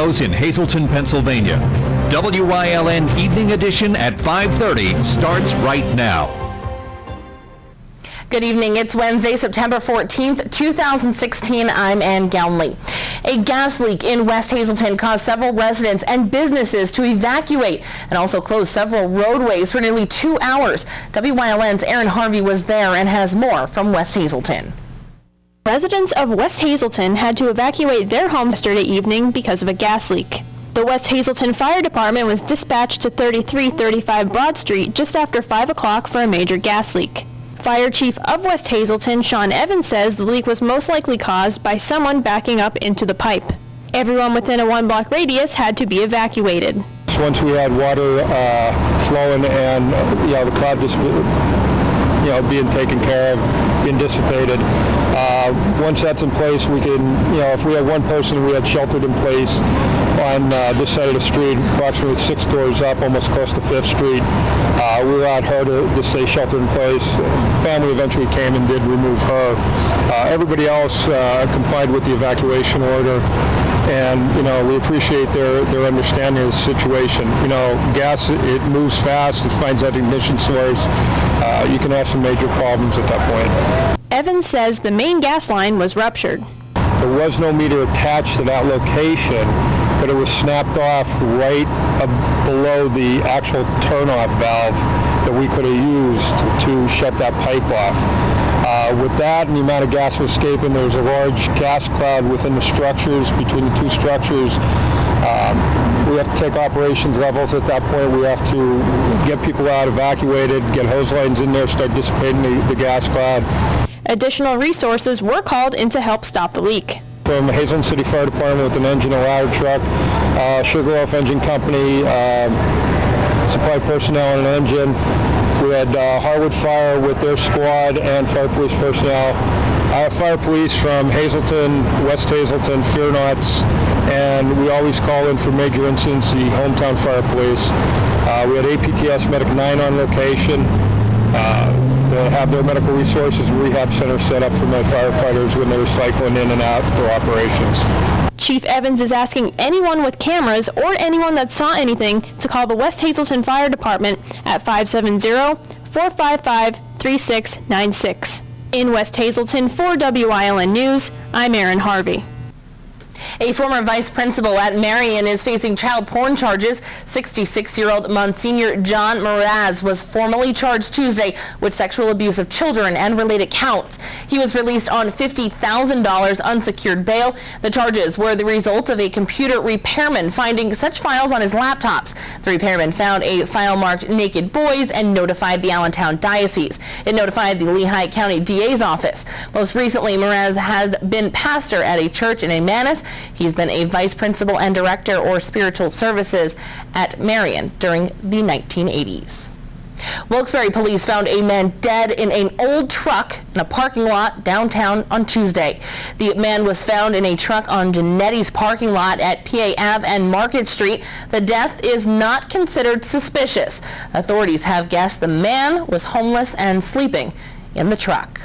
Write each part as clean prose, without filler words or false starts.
Studios in Hazleton, Pennsylvania. WYLN Evening Edition at 5:30 starts right now. Good evening. It's Wednesday, September 14th, 2016. I'm Ann Gownley. A gas leak in West Hazleton caused several residents and businesses to evacuate and also close several roadways for nearly 2 hours. WYLN's Aaron Harvey was there and has more from West Hazleton. Residents of West Hazleton had to evacuate their homes yesterday evening because of a gas leak. The West Hazleton Fire Department was dispatched to 3335 Broad Street just after 5 o'clock for a major gas leak. Fire Chief of West Hazleton, Sean Evans, says the leak was most likely caused by someone backing up into the pipe. Everyone within a 1-block radius had to be evacuated. Once we had water flowing and the cloud just being taken care of, being dissipated. Once that's in place, we can, if we had one person we had sheltered in place on this side of the street, approximately 6 doors up, almost close to 5th Street. We allowed her to stay sheltered in place. Family eventually came and did remove her. Everybody else complied with the evacuation order, and we appreciate their understanding of the situation. Gas, it moves fast, it finds that ignition source. You can have some major problems at that point. Evans says the main gas line was ruptured. There was no meter attached to that location, but it was snapped off right below the actual turnoff valve that we could have used to shut that pipe off. With that and the amount of gas was escaping, there was a large gas cloud within the structures, between the two structures. We have to take operations levels at that point. We have to get people out, evacuated, get hose lines in there, start dissipating the gas cloud. Additional resources were called in to help stop the leak. From the Hazleton City Fire Department with an engine and ladder truck, Sugarloaf Engine Company, supply personnel and an engine. We had Harwood Fire with their squad and fire police personnel. Fire police from Hazleton, West Hazleton, Fear Nots, and we always call in for major incidents, the hometown fire police. We had APTS Medic 9 on location. To have their medical resources rehab center set up for my firefighters when they're cycling in and out for operations. Chief Evans is asking anyone with cameras or anyone that saw anything to call the West Hazleton Fire Department at 570-455-3696. In West Hazleton for WYLN News, I'm Aaron Harvey. A former vice principal at Marion is facing child porn charges. 66-year-old Monsignor John Mraz was formally charged Tuesday with sexual abuse of children and related counts. He was released on $50,000 unsecured bail. The charges were the result of a computer repairman finding such files on his laptops. The repairman found a file marked naked boys and notified the Allentown Diocese. It notified the Lehigh County DA's office. Most recently, Mraz has been pastor at a church in Emmaus. He's been a vice principal and director or spiritual services at Marion during the 1980s. Wilkes-Barre police found a man dead in an old truck in a parking lot downtown on Tuesday. The man was found in a truck on Genetti's parking lot at PA Ave and Market Street. The death is not considered suspicious. Authorities have guessed the man was homeless and sleeping in the truck.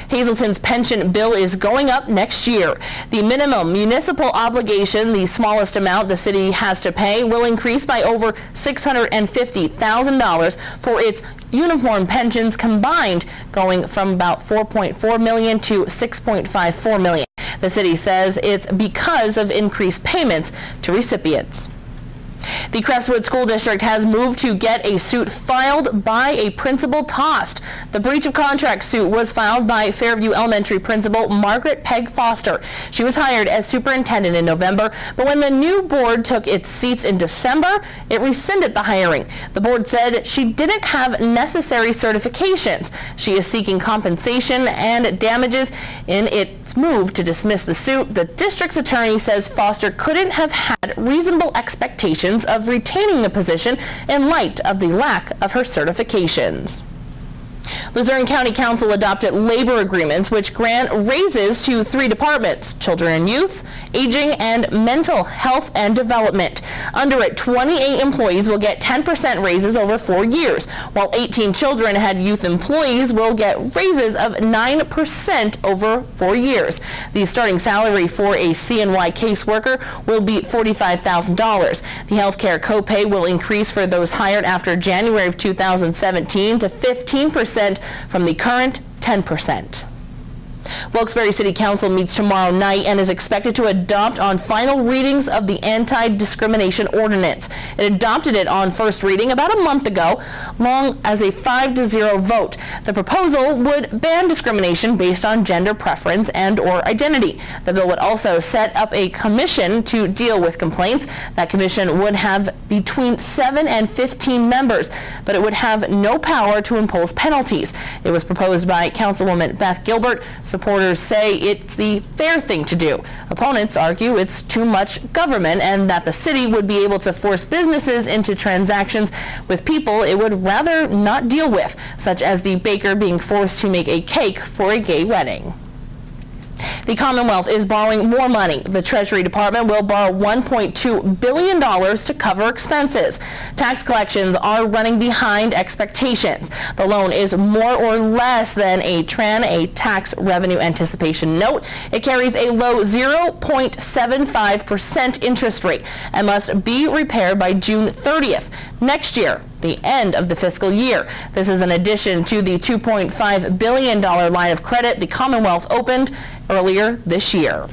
Hazleton's pension bill is going up next year. The minimum municipal obligation, the smallest amount the city has to pay, will increase by over $650,000 for its uniform pensions combined, going from about $4.4 million to $6.54 million. The city says it's because of increased payments to recipients. The Crestwood School District has moved to get a suit filed by a principal tossed. The breach of contract suit was filed by Fairview Elementary Principal Margaret Peg Foster. She was hired as superintendent in November, but when the new board took its seats in December, it rescinded the hiring. The board said she didn't have necessary certifications. She is seeking compensation and damages in its move to dismiss the suit. The district's attorney says Foster couldn't have had reasonable expectations of retaining the position in light of the lack of her certifications. Luzerne County Council adopted labor agreements which grant raises to 3 departments: children and youth, aging, and mental health and development. Under it, 28 employees will get 10% raises over 4 years, while 18 children and youth employees will get raises of 9% over 4 years. The starting salary for a CNY caseworker will be $45,000. The healthcare copay will increase for those hired after January of 2017 to 15% from the current 10%. Wilkes-Barre City Council meets tomorrow night and is expected to adopt on final readings of the anti-discrimination ordinance. It adopted it on first reading about a month ago, long as a 5-0 vote. The proposal would ban discrimination based on gender preference and/or identity. The bill would also set up a commission to deal with complaints. That commission would have between 7 and 15 members, but it would have no power to impose penalties. It was proposed by Councilwoman Beth Gilbert. Supporters say it's the fair thing to do. Opponents argue it's too much government and that the city would be able to force businesses into transactions with people it would rather not deal with, such as the baker being forced to make a cake for a gay wedding. The Commonwealth is borrowing more money. The Treasury Department will borrow $1.2 billion to cover expenses. Tax collections are running behind expectations. The loan is more or less than a TRAN, a tax revenue anticipation note. It carries a low 0.75% interest rate and must be repaired by June 30th next year, the end of the fiscal year. This is in addition to the $2.5 billion line of credit the Commonwealth opened earlier this year.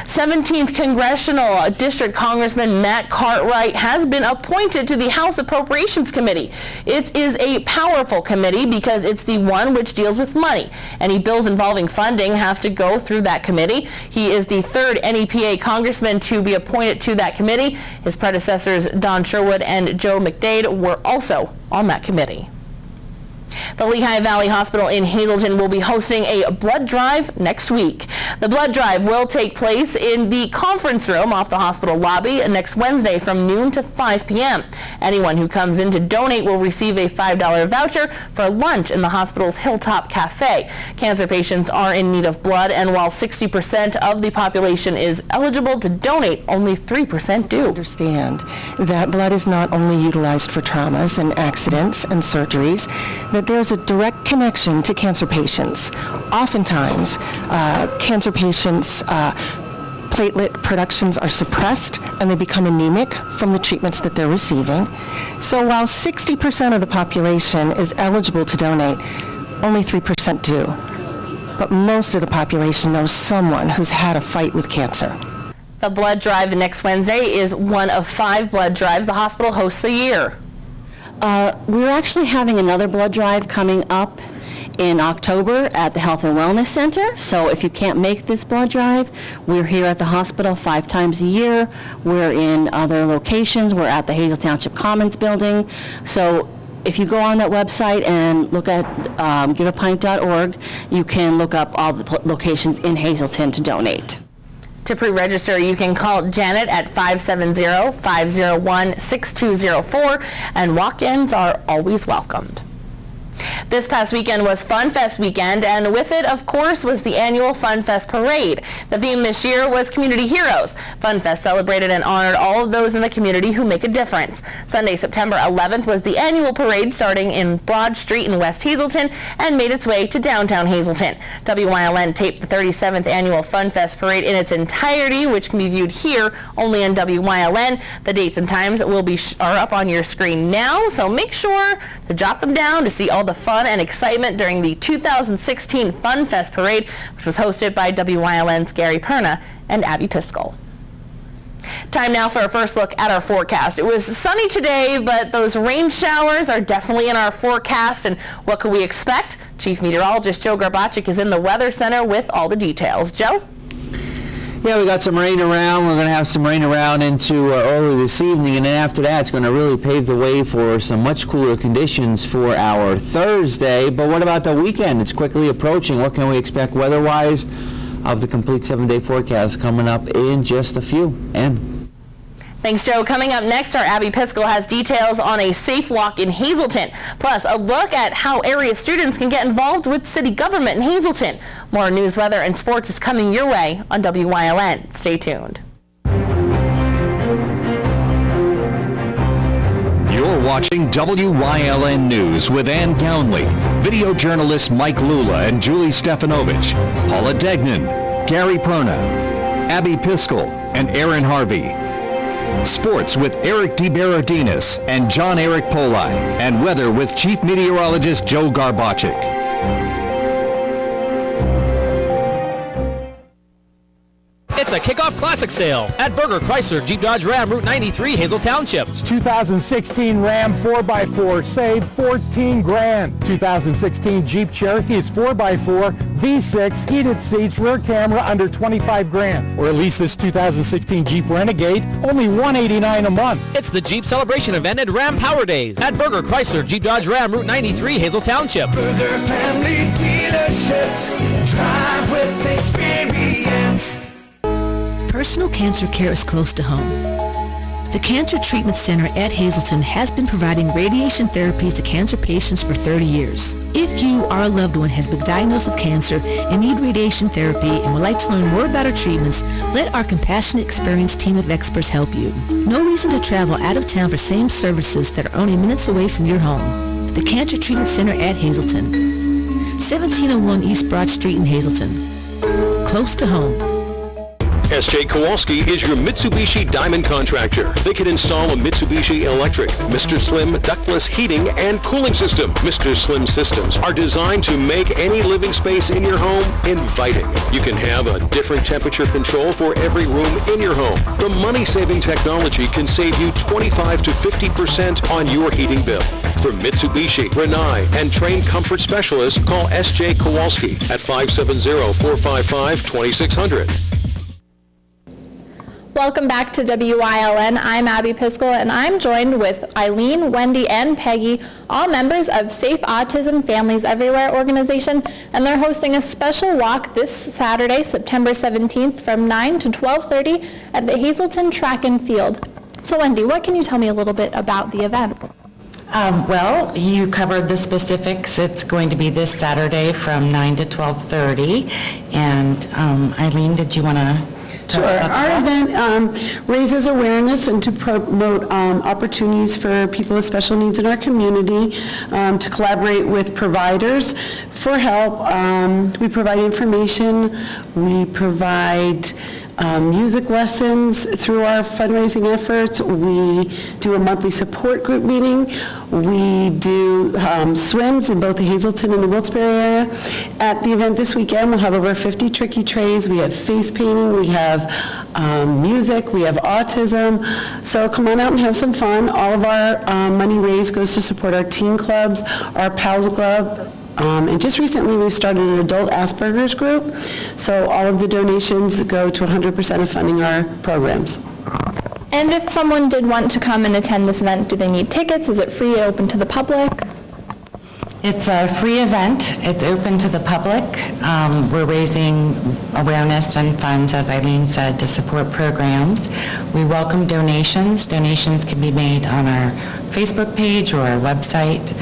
17th Congressional District Congressman Matt Cartwright has been appointed to the House Appropriations Committee. It is a powerful committee because it's the one which deals with money. Any bills involving funding have to go through that committee. He is the 3rd NEPA congressman to be appointed to that committee. His predecessors, Don Sherwood and Joe McDade, were also on that committee. The Lehigh Valley Hospital in Hazleton will be hosting a blood drive next week. The blood drive will take place in the conference room off the hospital lobby next Wednesday from noon to 5 p.m. Anyone who comes in to donate will receive a $5 voucher for lunch in the hospital's Hilltop Cafe. Cancer patients are in need of blood, and while 60% of the population is eligible to donate, only 3% do. Understand that blood is not only utilized for traumas and accidents and surgeries, that there's a direct connection to cancer patients. Oftentimes, cancer patients' platelet productions are suppressed and they become anemic from the treatments that they're receiving. So while 60% of the population is eligible to donate, only 3% do. But most of the population knows someone who's had a fight with cancer. The blood drive next Wednesday is one of 5 blood drives the hospital hosts a year. We're actually having another blood drive coming up in October at the Health and Wellness Center. So if you can't make this blood drive, we're here at the hospital 5 times a year. We're in other locations. We're at the Hazel Township Commons building. So if you go on that website and look at giveapint.org, you can look up all the locations in Hazleton to donate. To pre-register, you can call Janet at 570-501-6204, and walk-ins are always welcomed. This past weekend was Fun Fest weekend, and with it, of course, was the annual Fun Fest parade. The theme this year was Community Heroes. Fun Fest celebrated and honored all of those in the community who make a difference. Sunday, September 11th was the annual parade starting in Broad Street in West Hazleton and made its way to downtown Hazleton. WYLN taped the 37th annual Fun Fest parade in its entirety, which can be viewed here only on WYLN. The dates and times are up on your screen now, so make sure to jot them down to see all the fun and excitement during the 2016 Fun Fest Parade, which was hosted by WYLN's Gary Perna and Abby Piskel. Time now for a first look at our forecast. It was sunny today, but those rain showers are definitely in our forecast. And what can we expect? Chief Meteorologist Joe Garbacik is in the Weather Center with all the details. Joe? Yeah, we got some rain around. We're going to have some rain around into early this evening, and then after that, it's going to really pave the way for some much cooler conditions for our Thursday. But what about the weekend? It's quickly approaching. What can we expect weather-wise? Of the complete 7-day forecast coming up in just a few. And Thanks, Joe. Coming up next, our Abby Piskel has details on a safe walk in Hazleton. Plus, a look at how area students can get involved with city government in Hazleton. More news, weather, and sports is coming your way on WYLN. Stay tuned. You're watching WYLN News with Ann Gownley, video journalists Mike Lula and Julie Stefanovich, Paula Degnan, Gary Perna, Abby Piskel, and Aaron Harvey. Sports with Eric DeBerardinis and John Eric Poli, and weather with Chief Meteorologist Joe Garbachik. It's a kickoff classic sale at Berger Chrysler Jeep Dodge Ram Route 93 Hazel Township. It's 2016 Ram 4x4, save 14 grand. 2016 Jeep Cherokee is 4x4, V6, heated seats, rear camera, under 25 grand. Or at least this 2016 Jeep Renegade, only $189 a month. It's the Jeep Celebration event at Ram Power Days at Berger Chrysler Jeep Dodge Ram Route 93 Hazel Township. Berger family dealerships, drive with experience. Personal cancer care is close to home. The Cancer Treatment Center at Hazleton has been providing radiation therapies to cancer patients for 30 years. If you or a loved one has been diagnosed with cancer and need radiation therapy and would like to learn more about our treatments, let our compassionate, experienced team of experts help you. No reason to travel out of town for same services that are only minutes away from your home. The Cancer Treatment Center at Hazleton. 1701 East Broad Street in Hazleton. Close to home. S.J. Kowalski is your Mitsubishi Diamond contractor. They can install a Mitsubishi electric, Mr. Slim ductless heating and cooling system. Mr. Slim systems are designed to make any living space in your home inviting. You can have a different temperature control for every room in your home. The money-saving technology can save you 25 to 50% on your heating bill. For Mitsubishi, Rinnai, and trained comfort specialists, call S.J. Kowalski at 570-455-2600. Welcome back to WYLN. I'm Abby Piskel, and I'm joined with Eileen, Wendy, and Peggy, all members of Safe Autism Families Everywhere organization, and they're hosting a special walk this Saturday, September 17th, from 9 to 12:30 at the Hazleton Track and Field. So Wendy, what can you tell me a little bit about the event? Well, you covered the specifics. It's going to be this Saturday from 9 to 12:30. And Eileen, did you want to Sure. Our event raises awareness and to promote opportunities for people with special needs in our community, to collaborate with providers for help. We provide information, we provide music lessons through our fundraising efforts. We do a monthly support group meeting. We do swims in both the Hazleton and the Wilkes-Barre area. At the event this weekend, we'll have over 50 tricky trays. We have face painting, we have music, we have autism. So come on out and have some fun. All of our money raised goes to support our teen clubs, our PALS Club, and just recently we've started an adult Asperger's group, so all of the donations go to 100% of funding our programs. And if someone did want to come and attend this event, do they need tickets? Is it free and open to the public? It's a free event. It's open to the public. We're raising awareness and funds, as Eileen said, to support programs. We welcome donations. Donations can be made on our Facebook page or our website.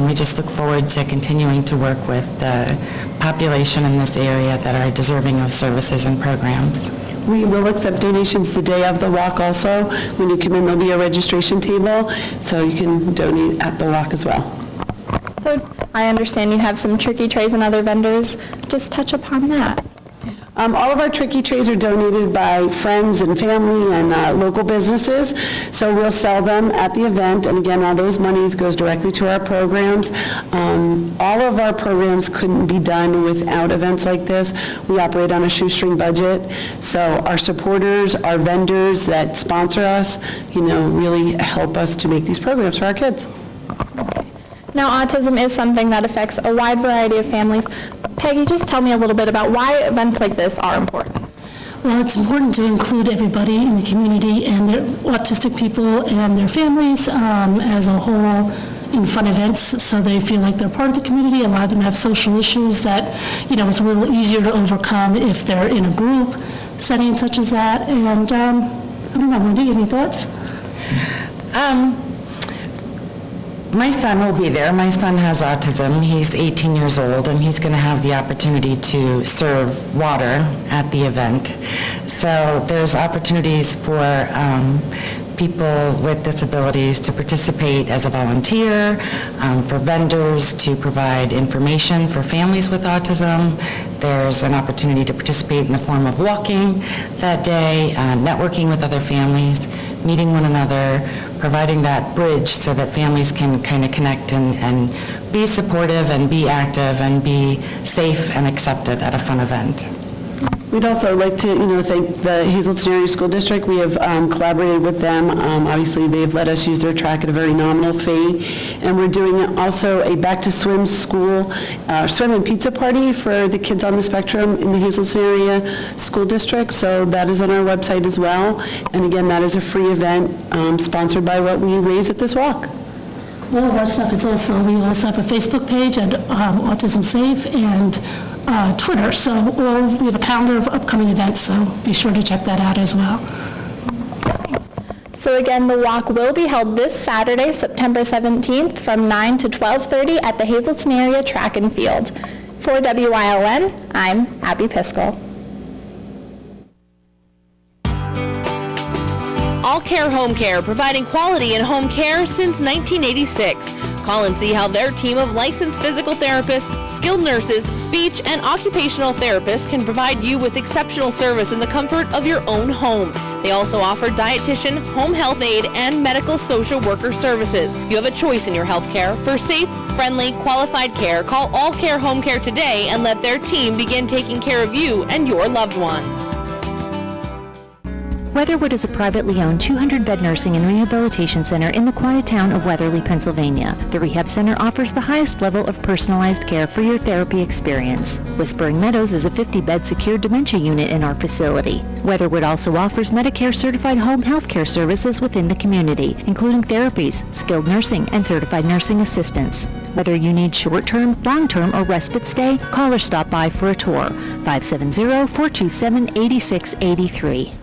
We just look forward to continuing to work with the population in this area that are deserving of services and programs. We will accept donations the day of the walk also. When you come in, there'll be a registration table, so you can donate at the walk as well. So I understand you have some tricky trays and other vendors. Just touch upon that. All of our tricky trays are donated by friends and family and local businesses, so we'll sell them at the event, and again, all those monies goes directly to our programs. All of our programs couldn't be done without events like this. We operate on a shoestring budget, so our supporters, our vendors that sponsor us, really help us to make these programs for our kids. Now, autism is something that affects a wide variety of families. Peggy, just tell me a little bit about why events like this are important. Well, it's important to include everybody in the community and their autistic people and their families as a whole in fun events, so they feel like they're part of the community. A lot of them have social issues that, it's a little easier to overcome if they're in a group setting such as that. And I don't know, Wendy, any thoughts? My son will be there. My son has autism. He's 18 years old, and he's going to have the opportunity to serve water at the event. So there's opportunities for people with disabilities to participate as a volunteer, for vendors to provide information for families with autism. There's an opportunity to participate in the form of walking that day, networking with other families, meeting one another, providing that bridge so that families can kind of connect and be supportive and be active and be safe and accepted at a fun event. We'd also like to, thank the Hazleton Area School District. We have collaborated with them. Obviously, they've let us use their track at a very nominal fee. And we're doing also a back-to-swim school, swim and pizza party for the kids on the spectrum in the Hazleton Area School District. So that is on our website as well. And again, that is a free event sponsored by what we raise at this walk. All of our stuff is also, we also have a Facebook page at Autism Safe and Twitter, so we have a calendar of upcoming events, so be sure to check that out as well. So again, the walk will be held this Saturday, September 17th from 9 to 12:30 at the Hazleton Area Track and Field. For WYLN, I'm Abby Piskel. All Care Home Care, providing quality in home care since 1986. Call and see how their team of licensed physical therapists, skilled nurses, speech, and occupational therapists can provide you with exceptional service in the comfort of your own home. They also offer dietitian, home health aide, and medical social worker services. You have a choice in your health care. For safe, friendly, qualified care, call All Care Home Care today and let their team begin taking care of you and your loved ones. Weatherwood is a privately owned 200-bed nursing and rehabilitation center in the quiet town of Weatherly, Pennsylvania. The rehab center offers the highest level of personalized care for your therapy experience. Whispering Meadows is a 50-bed secure dementia unit in our facility. Weatherwood also offers Medicare-certified home health care services within the community, including therapies, skilled nursing, and certified nursing assistants. Whether you need short-term, long-term, or respite stay, call or stop by for a tour. 570-427-8683.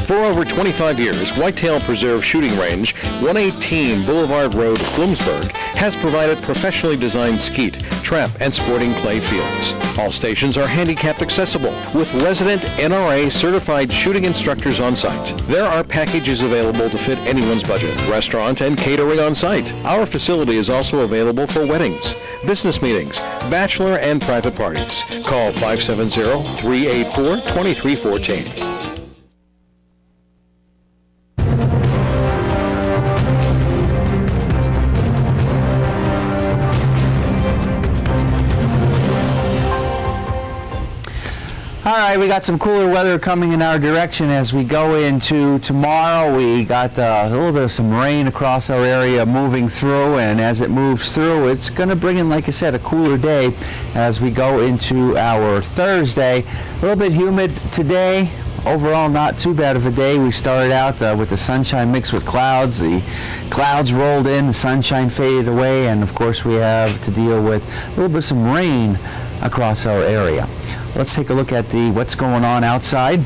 For over 25 years, Whitetail Preserve Shooting Range, 118 Boulevard Road, Bloomsburg, has provided professionally designed skeet, trap, and sporting clay fields. All stations are handicapped accessible, with resident NRA certified shooting instructors on site. There are packages available to fit anyone's budget, restaurant and catering on site. Our facility is also available for weddings, business meetings, bachelor and private parties. Call 570-384-2314. All right, we got some cooler weather coming in our direction as we go into tomorrow. We got a little bit of some rain across our area moving through, and as it moves through, it's going to bring in, like I said, a cooler day as we go into our Thursday. A little bit humid today. Overall, not too bad of a day. We started out with the sunshine mixed with clouds. The clouds rolled in, the sunshine faded away, and of course we have to deal with a little bit of some rain across our area. Let's take a look at what's going on outside.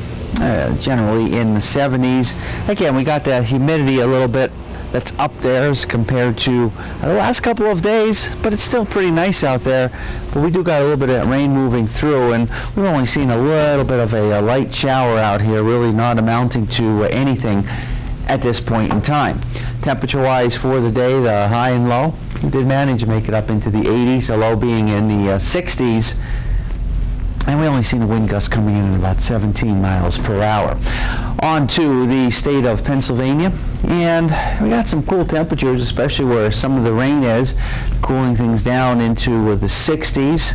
Generally in the 70s. Again, we got that humidity a little bit that's up there as compared to the last couple of days, but it's still pretty nice out there. But we do got a little bit of rain moving through, and we've only seen a little bit of a light shower out here, really not amounting to anything at this point in time. Temperature-wise for the day, the high and low, we did manage to make it up into the 80s, the low being in the 60s. And we only seen the wind gusts coming in at about 17 miles per hour. On to the state of Pennsylvania, and we got some cool temperatures, especially where some of the rain is, cooling things down into the 60s.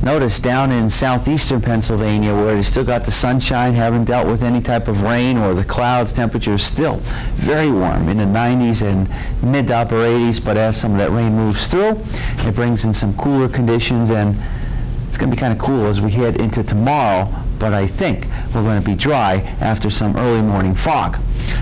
Notice down in southeastern Pennsylvania, where you still got the sunshine, haven't dealt with any type of rain or the clouds, temperatures still very warm in the 90s and mid to upper 80s, but as some of that rain moves through, it brings in some cooler conditions, and it's going to be kind of cool as we head into tomorrow. but I think we're going to be dry after some early morning fog.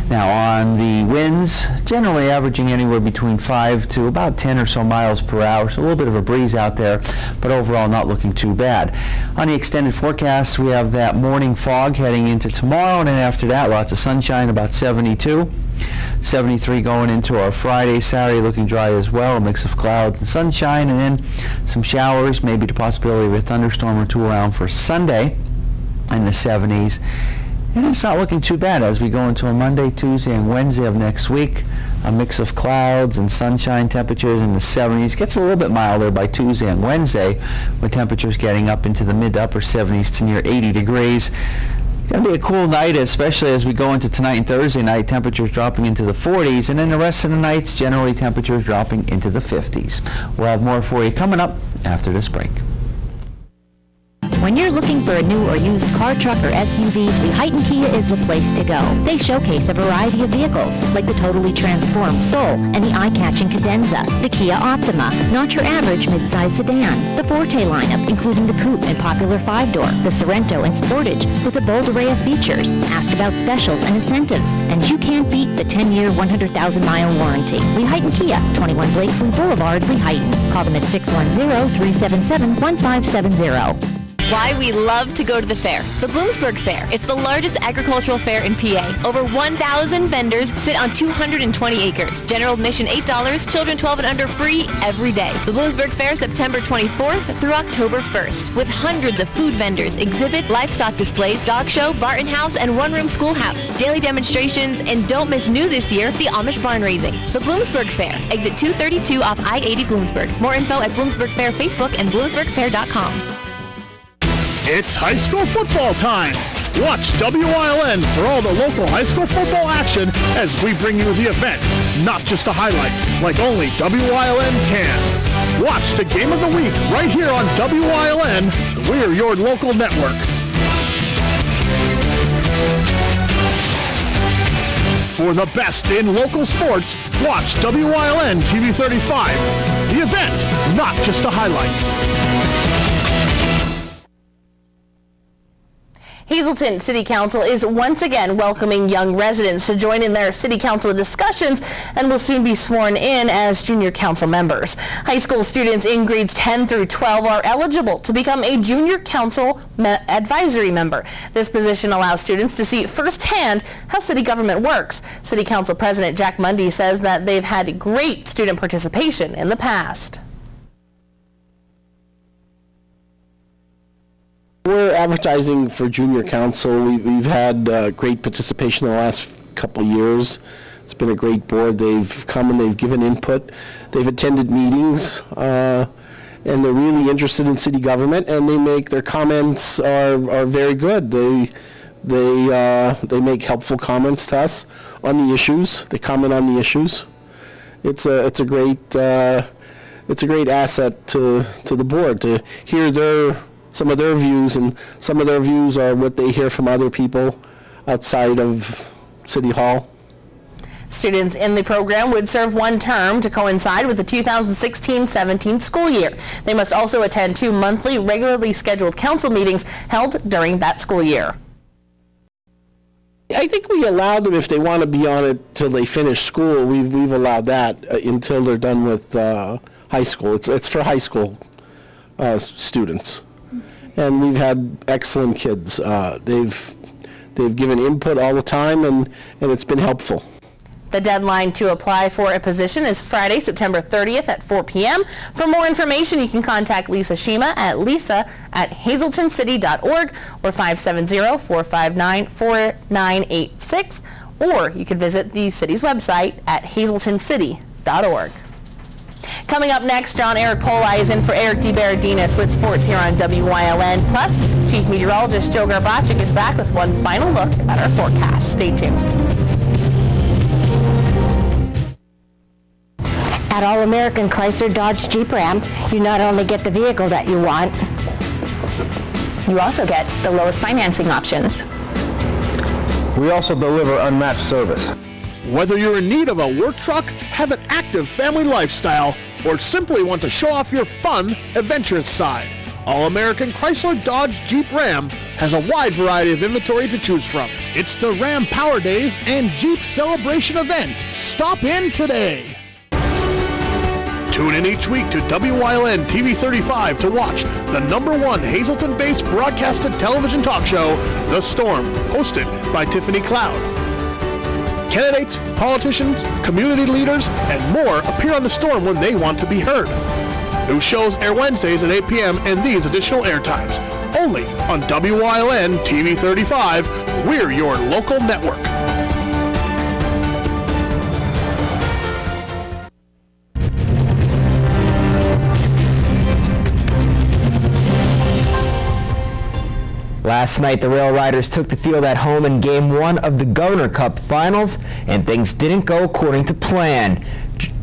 Now on the winds, generally averaging anywhere between 5 to about 10 or so miles per hour, so a little bit of a breeze out there, but overall not looking too bad. On the extended forecast, we have that morning fog heading into tomorrow, and then after that, lots of sunshine, about 72. 73 going into our Friday. Saturday looking dry as well, a mix of clouds and sunshine, and then some showers, maybe the possibility of a thunderstorm or two around for Sunday in the 70s. And it's not looking too bad as we go into a Monday, Tuesday, and Wednesday of next week. A mix of clouds and sunshine, temperatures in the 70s. Gets a little bit milder by Tuesday and Wednesday, with temperatures getting up into the mid to upper 70s to near 80 degrees. Going to be a cool night, especially as we go into tonight and Thursday night, temperatures dropping into the 40s, and then the rest of the nights, generally temperatures dropping into the 50s. We'll have more for you coming up after this break. When you're looking for a new or used car, truck, or SUV, Lehighton Kia is the place to go. They showcase a variety of vehicles, like the totally transformed Soul and the eye-catching Cadenza, the Kia Optima, not your average mid-size sedan, the Forte lineup, including the Coupe and popular 5-door, the Sorento and Sportage, with a bold array of features. Ask about specials and incentives, and you can't beat the 10-year, 100,000-mile warranty. Lehighton Kia, 21 Blakesley Boulevard, Lehighton. Call them at 610-377-1570. Why we love to go to the fair. The Bloomsburg Fair. It's the largest agricultural fair in PA. Over 1,000 vendors sit on 220 acres. General admission $8, children 12 and under free every day. The Bloomsburg Fair, September 24th through October 1st, with hundreds of food vendors, exhibit, livestock displays, dog show, Barton House, and one-room schoolhouse. Daily demonstrations, and don't miss new this year, the Amish barn raising. The Bloomsburg Fair, exit 232 off I-80 Bloomsburg. More info at Bloomsburg Fair Facebook and bloomsburgfair.com. It's high school football time. Watch WYLN for all the local high school football action as we bring you the event, not just the highlights, like only WYLN can. Watch the game of the week right here on WYLN. We're your local network. For the best in local sports, watch WYLN TV 35. The event, not just the highlights. Hazleton City Council is once again welcoming young residents to join in their City Council discussions and will soon be sworn in as junior council members. High school students in grades 10 through 12 are eligible to become a junior council advisory member. This position allows students to see firsthand how city government works. City Council President Jack Mundy says that they've had great student participation in the past. We're advertising for junior council. We've had great participation in the last couple years. It's been a great board. They've come and they've given input. They've attended meetings, and they're really interested in city government. And they make their comments are very good. They make helpful comments to us on the issues. They comment on the issues. It's a great asset to the board to hear some of their views, and some of their views are what they hear from other people outside of City Hall. Students in the program would serve one term to coincide with the 2016-17 school year. They must also attend 2 monthly, regularly scheduled council meetings held during that school year. I think we allow them, if they want to be on it till they finish school, we've allowed that until they're done with high school. It's for high school students. And we've had excellent kids. They've given input all the time, and it's been helpful. The deadline to apply for a position is Friday, September 30th at 4 p.m. For more information, you can contact Lisa Shima at lisa@hazeltoncity.org or 570-459-4986, or you can visit the city's website at hazeltoncity.org. Coming up next, John Eric Poli is in for Eric DeBaradinas with sports here on WYLN. Plus, Chief Meteorologist Joe Garbacik is back with one final look at our forecast. Stay tuned. At All-American Chrysler Dodge Jeep Ram, you not only get the vehicle that you want, you also get the lowest financing options. We also deliver unmatched service. Whether you're in need of a work truck, have an active family lifestyle, or simply want to show off your fun, adventurous side, All-American Chrysler Dodge Jeep Ram has a wide variety of inventory to choose from. It's the Ram Power Days and Jeep Celebration event. Stop in today. Tune in each week to WYLN TV 35 to watch the #1 Hazleton-based broadcasted television talk show, The Storm, hosted by Tiffany Cloud. Candidates, politicians, community leaders, and more appear on The Storm when they want to be heard. New shows air Wednesdays at 8 p.m. and these additional air times. Only on WYLN TV 35. We're your local network. Last night, the Rail Riders took the field at home in Game 1 of the Governor Cup Finals, and things didn't go according to plan.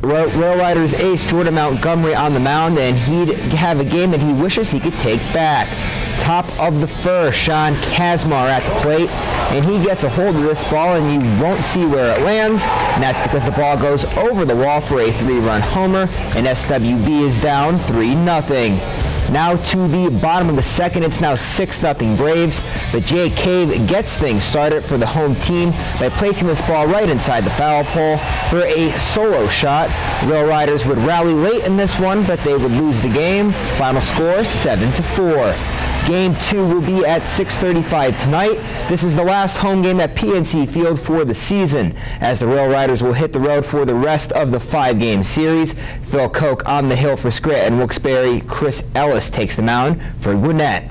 Rail Riders ace Jordan Montgomery on the mound, and he'd have a game that he wishes he could take back. Top of the first, Sean Kazmar at the plate, and he gets a hold of this ball, and you won't see where it lands, and that's because the ball goes over the wall for a 3-run homer, and SWB is down 3-0. Now to the bottom of the second, it's now 6-0 Braves, but Jay Cave gets things started for the home team by placing this ball right inside the foul pole for a solo shot. The Rail Riders would rally late in this one, but they would lose the game. Final score 7-4. Game 2 will be at 6:35 tonight. This is the last home game at PNC Field for the season, as the Rail Riders will hit the road for the rest of the 5-game series. Phil Koch on the hill for Scranton Wilkes-Barre. Chris Ellis takes the mound for Gwinnett.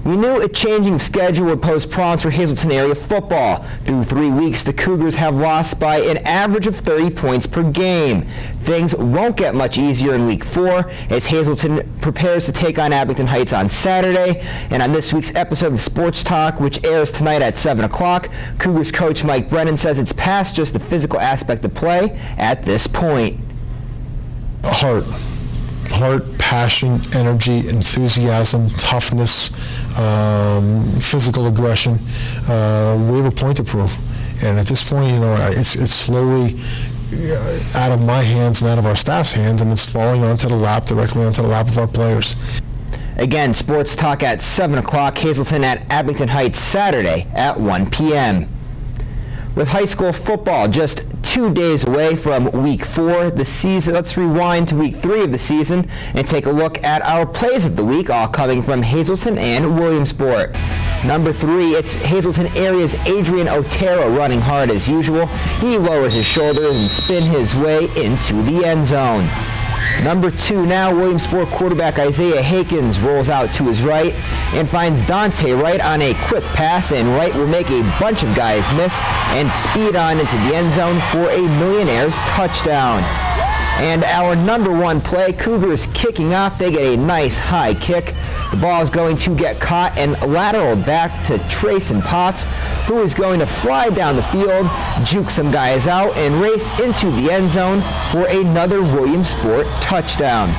We knew a changing schedule would pose problems for Hazleton area football. Through 3 weeks, the Cougars have lost by an average of 30 points per game. Things won't get much easier in Week 4 as Hazleton prepares to take on Abington Heights on Saturday. And on this week's episode of Sports Talk, which airs tonight at 7 o'clock, Cougars coach Mike Brennan says it's past just the physical aspect of play at this point. Heart, passion, energy, enthusiasm, toughness, physical aggression. We have a point to prove, and at this point, you know, it's slowly out of my hands and out of our staff's hands, and it's falling onto the lap, directly onto the lap of our players. Again, Sports Talk at 7 o'clock, Hazleton at Abington Heights Saturday at 1 p.m. With high school football just 2 days away from Week 4 the season, let's rewind to Week 3 of the season and take a look at our plays of the week, all coming from Hazleton and Williamsport. Number 3, it's Hazleton area's Adrian Otero running hard as usual. He lowers his shoulders and spins his way into the end zone. Number 2 now, Williamsport quarterback Isaiah Hakins rolls out to his right and finds Dante Wright on a quick pass, and Wright will make a bunch of guys miss and speed on into the end zone for a Millionaires touchdown. And our number 1 play, Cougars kicking off. They get a nice high kick. The ball is going to get caught and lateraled back to Trayson Potts, who is going to fly down the field, juke some guys out, and race into the end zone for another Williamsport touchdown.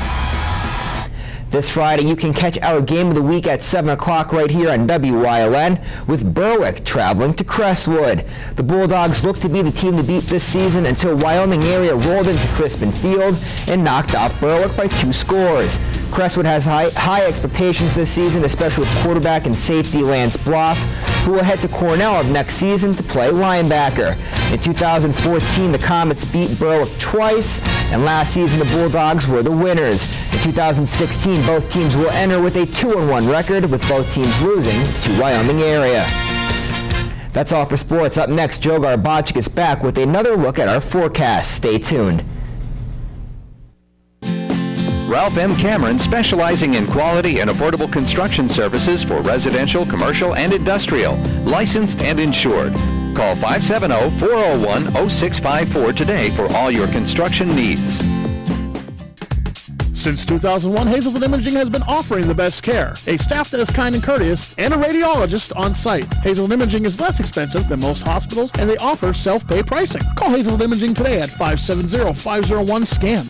This Friday, you can catch our game of the week at 7 o'clock right here on WYLN with Berwick traveling to Crestwood. The Bulldogs look to be the team to beat this season until Wyoming area rolled into Crispin Field and knocked off Berwick by 2 scores. Crestwood has high expectations this season, especially with quarterback and safety Lance Bloss, who will head to Cornell next season to play linebacker. In 2014, the Comets beat Berwick twice, and last season the Bulldogs were the winners. In 2016, both teams will enter with a 2-1 record, with both teams losing to Wyoming area. That's all for sports. Up next, Joe Garbacik is back with another look at our forecast. Stay tuned. Ralph M. Cameron, specializing in quality and affordable construction services for residential, commercial, and industrial, licensed and insured. Call 570-401-0654 today for all your construction needs. Since 2001, Hazleton Imaging has been offering the best care, a staff that is kind and courteous, and a radiologist on site. Hazleton Imaging is less expensive than most hospitals, and they offer self-pay pricing. Call Hazleton Imaging today at 570-501-SCAN.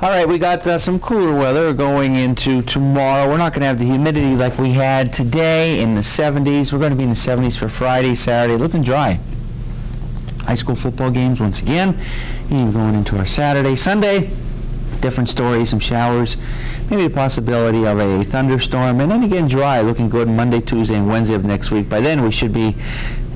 All right, we got some cooler weather going into tomorrow. We're not going to have the humidity like we had today in the 70s. We're going to be in the 70s for Friday, Saturday, looking dry. High school football games once again. Even going into our Saturday. Sunday, different story, some showers, maybe the possibility of a thunderstorm, and then again dry, looking good Monday, Tuesday, and Wednesday of next week. By then we should be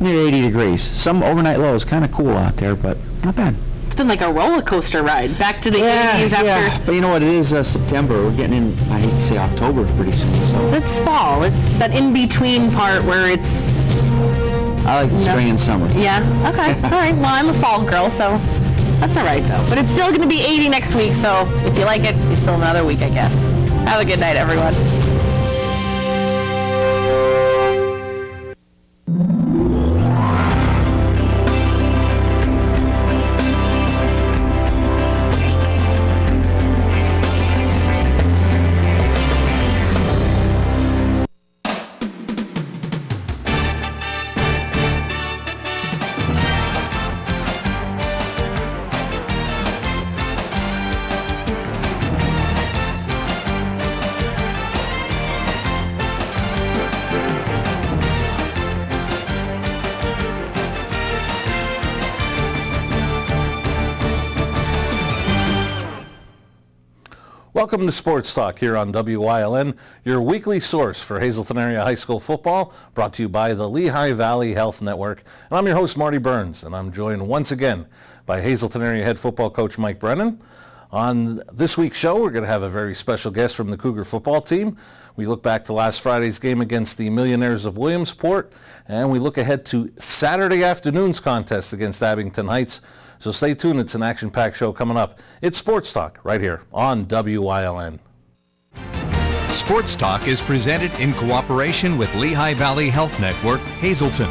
near 80 degrees. Some overnight lows, kind of cool out there, but not bad. It's been like a roller coaster ride, back to the 80s after. Yeah, but you know what, it is September. We're getting in, I hate to say October pretty soon. So It's fall. It's that in-between part where it's... I like the spring and summer. Yeah, okay, all right. Well, I'm a fall girl, so that's all right, though. But it's still going to be 80 next week, so if you like it, you still have another week, I guess. Have a good night, everyone. Welcome to Sports Talk here on WYLN, your weekly source for Hazleton Area High School football, brought to you by the Lehigh Valley Health Network. And I'm your host, Marty Burns, and I'm joined once again by Hazleton Area head football coach Mike Brennan. On this week's show, we're going to have a very special guest from the Cougar football team. We look back to last Friday's game against the Millionaires of Williamsport, and we look ahead to Saturday afternoon's contest against Abington Heights. So stay tuned. It's an action-packed show coming up. It's Sports Talk right here on WYLN. Sports Talk is presented in cooperation with Lehigh Valley Health Network, Hazleton.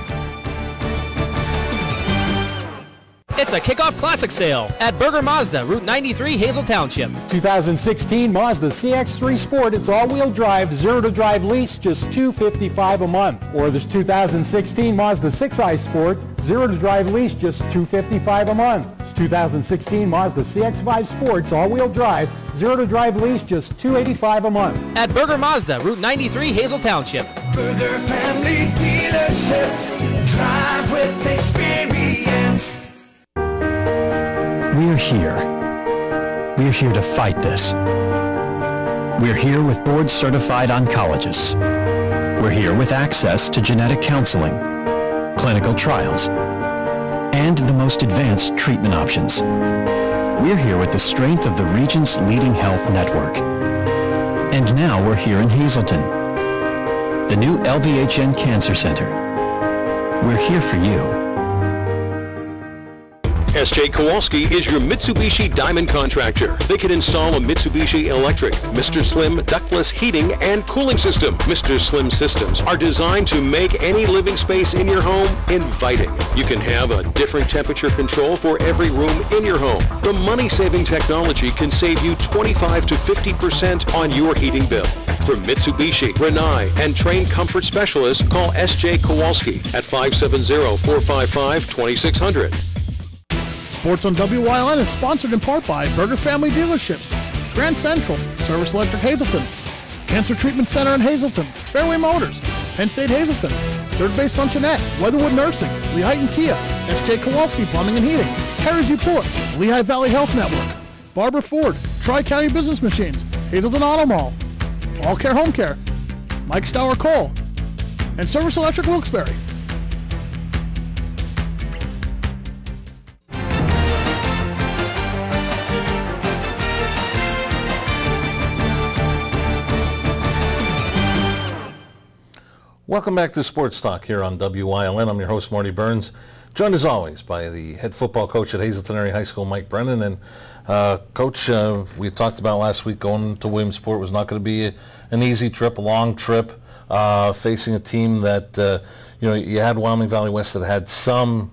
It's a kickoff classic sale at Berger Mazda, Route 93, Hazel Township. 2016 Mazda CX-3 Sport. It's all-wheel drive, zero-to-drive lease, just $255 a month. Or this 2016 Mazda 6i Sport, zero-to-drive lease, just $255 a month. This 2016 Mazda CX-5 Sports, all-wheel drive, zero-to-drive lease, just $285 a month. At Berger Mazda, Route 93, Hazel Township. Berger Family Dealerships, drive with experience. We're here. We're here to fight this. We're here with board-certified oncologists. We're here with access to genetic counseling, clinical trials, and the most advanced treatment options. We're here with the strength of the region's leading health network. And now we're here in Hazleton, the new LVHN Cancer Center. We're here for you. S.J. Kowalski is your Mitsubishi Diamond contractor. They can install a Mitsubishi electric, Mr. Slim ductless heating and cooling system. Mr. Slim systems are designed to make any living space in your home inviting. You can have a different temperature control for every room in your home. The money-saving technology can save you 25 to 50% on your heating bill. For Mitsubishi, Rinnai, and trained comfort specialists, call S.J. Kowalski at 570-455-2600. Sports on WYLN is sponsored in part by Berger Family Dealerships, Grand Central, Service Electric Hazleton, Cancer Treatment Center in Hazleton, Fairway Motors, Penn State Hazleton, Third Base Luncheonette, Weatherwood Nursing, Lehighton Kia, S.J. Kowalski Plumbing and Heating, Harris U. Pullet, Lehigh Valley Health Network, Barber Ford, Tri-County Business Machines, Hazleton Auto Mall, All Care Home Care, Mike Stour Cole, and Service Electric Wilkes-Barre. Welcome back to Sports Talk here on WYLN. I'm your host, Marty Burns, joined as always by the head football coach at Hazleton Area High School, Mike Brennan. And Coach, we talked about last week going to Williamsport was not going to be an easy trip, a long trip, facing a team that, you had Wyoming Valley West that had some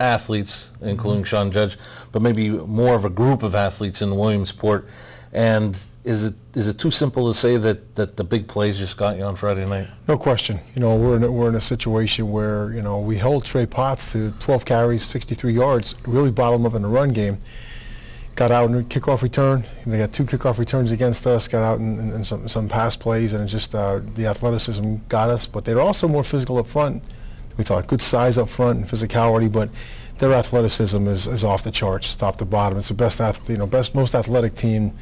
athletes, including Sean Judge, but maybe more of a group of athletes in Williamsport. And is it too simple to say that the big plays just got you on Friday night? No question. We're in a situation where we held Trey Potts to 12 carries, 63 yards, really bottled him up in the run game. Got out in a kickoff return. They got 2 kickoff returns against us. Got out in some pass plays, and just the athleticism got us. But they're also more physical up front. We thought good size up front and physicality, but their athleticism is off the charts, top to bottom. It's the best most athletic team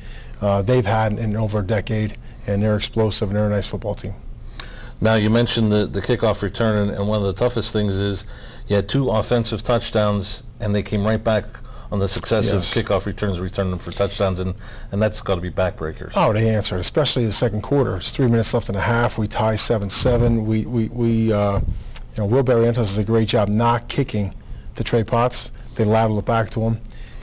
they've had in over a decade, and they're explosive and they're a nice football team. Now, you mentioned the kickoff return, and one of the toughest things is you had 2 offensive touchdowns, and they came right back on the successive kickoff returns, returning them for touchdowns, and that's got to be backbreakers. Oh, they answered, especially the second quarter. It's 3 minutes left in the half. We tie 7-7. You know, Will Barrientos does a great job not kicking to Trey Potts. They lateral it back to him,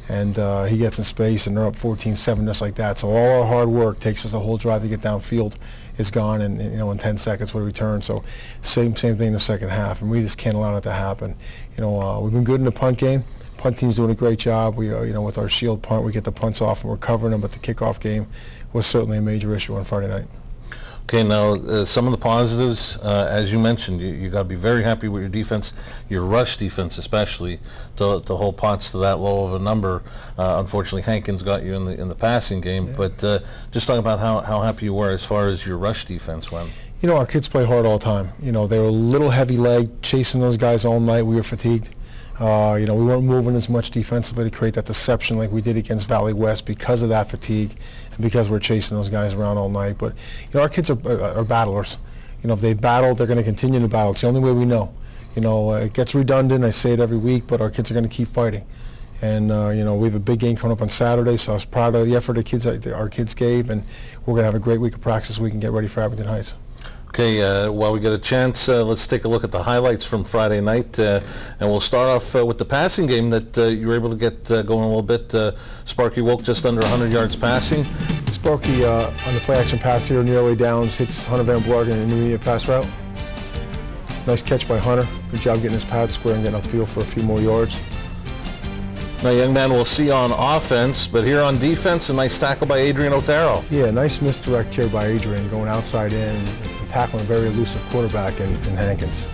and he gets in space, and they're up 14-7 just like that. So all our hard work takes us a whole drive to get downfield is gone, and you know, in 10 seconds we return. So same thing in the second half, and we just can't allow that to happen. You know, we've been good in the punt game. Punt team's doing a great job. We, you know, with our shield punt, we get the punts off and we're covering them. But the kickoff game was certainly a major issue on Friday night. Okay, now some of the positives, as you mentioned, you got to be very happy with your defense, your rush defense especially, to hold Potts to that low of a number. Unfortunately, Hankins got you in the passing game, but just talking about how happy you were as far as your rush defense went. You know, our kids play hard all the time. You know, they were a little heavy-legged, chasing those guys all night. We were fatigued. You know, we weren't moving as much defensively to create that deception like we did against Valley West because of that fatigue and because we're chasing those guys around all night. But, you know, our kids are battlers. You know, if they've battled, they're going to continue to battle. It's the only way we know. You know, it gets redundant. I say it every week, but our kids are going to keep fighting. And, you know, we have a big game coming up on Saturday, so I was proud of the effort our kids gave, and we're going to have a great week of practice so we can get ready for Abington Heights. Okay, while we get a chance, let's take a look at the highlights from Friday night, and we'll start off with the passing game that you were able to get going a little bit. Sparky Woke just under 100 yards passing. Sparky on the play-action pass here, nearly downs, hits Hunter Van Blargen in an intermediate pass route. Nice catch by Hunter. Good job getting his pad square and getting upfield for a few more yards. Now, young man, we'll see on offense, but here on defense, a nice tackle by Adrian Otero. Yeah, nice misdirect here by Adrian, going outside in and tackling a very elusive quarterback in Hankins.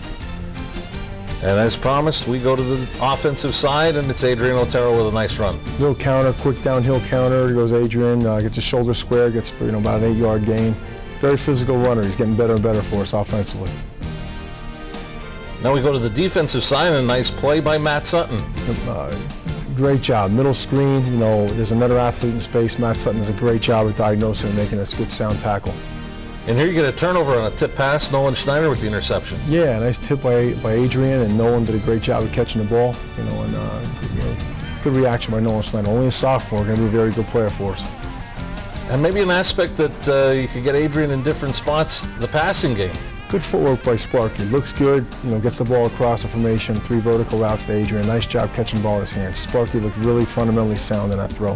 And as promised, we go to the offensive side, and it's Adrian Otero with a nice run. Little counter, quick downhill counter. Here goes Adrian, gets his shoulder square, gets about an 8-yard gain. Very physical runner. He's getting better and better for us offensively. Now we go to the defensive side, and a nice play by Matt Sutton. Great job. Middle screen, you know, there's another athlete in space. Matt Sutton does a great job of diagnosing and making a good sound tackle. And here you get a turnover on a tip pass. Nolan Schneider with the interception. Yeah, nice tip by Adrian, and Nolan did a great job of catching the ball. You know, and good reaction by Nolan Schneider. Only a sophomore, going to be a very good player for us. And maybe an aspect that you could get Adrian in different spots, the passing game. Good footwork by Sparky. Looks good, you know, gets the ball across the formation, 3 vertical routes to Adrian. Nice job catching the ball in his hands. Sparky looked really fundamentally sound in that throw.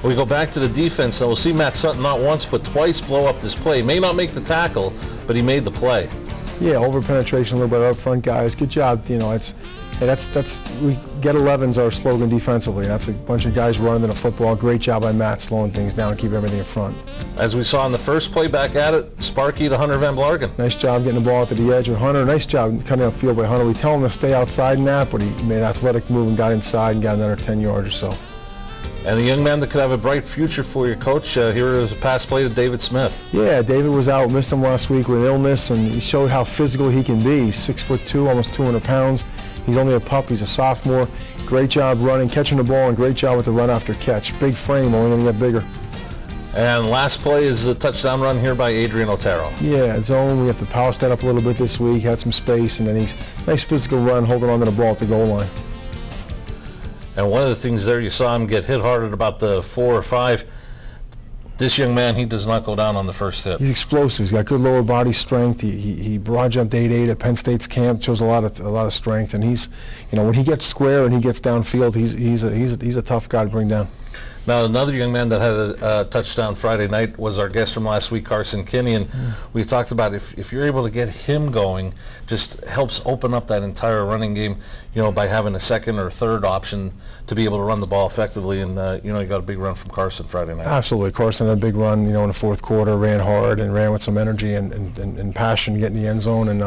We go back to the defense, and we'll see Matt Sutton not once but twice blow up this play. May not make the tackle, but he made the play. Yeah, over penetration a little bit up front, guys. Good job. You know, we get 11's our slogan defensively. That's a bunch of guys running in a football. Great job by Matt slowing things down and keep everything in front. As we saw in the first play back at it, Sparky to Hunter Van Blargen. Nice job getting the ball to the edge with Hunter. Nice job cutting upfield by Hunter. We tell him to stay outside in that, but he made an athletic move and got inside and got another 10 yards or so. And a young man that could have a bright future for your coach. Here is a pass play to David Smith. Yeah, David was out, missed him last week with illness, and he showed how physical he can be. He's 6'2", almost 200 pounds. He's only a pup. He's a sophomore. Great job running, catching the ball, and great job with the run after catch. Big frame, only going to get bigger. And last play is the touchdown run here by Adrian Otero. Yeah, zone. We have to power that up a little bit this week. Had some space, and then he's nice physical run, holding on to the ball at the goal line. And one of the things there, you saw him get hit hard at about the 4 or 5. This young man, he does not go down on the first hit. He's explosive. He's got good lower body strength. He broad jumped 8'8" at Penn State's camp. Shows a lot of strength. And he's, you know, when he gets square and he gets downfield, he's a tough guy to bring down. Now, another young man that had a touchdown Friday night was our guest from last week, Carson Kinney, and we talked about if you're able to get him going, just helps open up that entire running game, you know, by having a second or third option to be able to run the ball effectively, and you know, you got a big run from Carson Friday night. Absolutely. Carson had a big run, you know, in the fourth quarter, ran hard and ran with some energy and passion getting the end zone, and you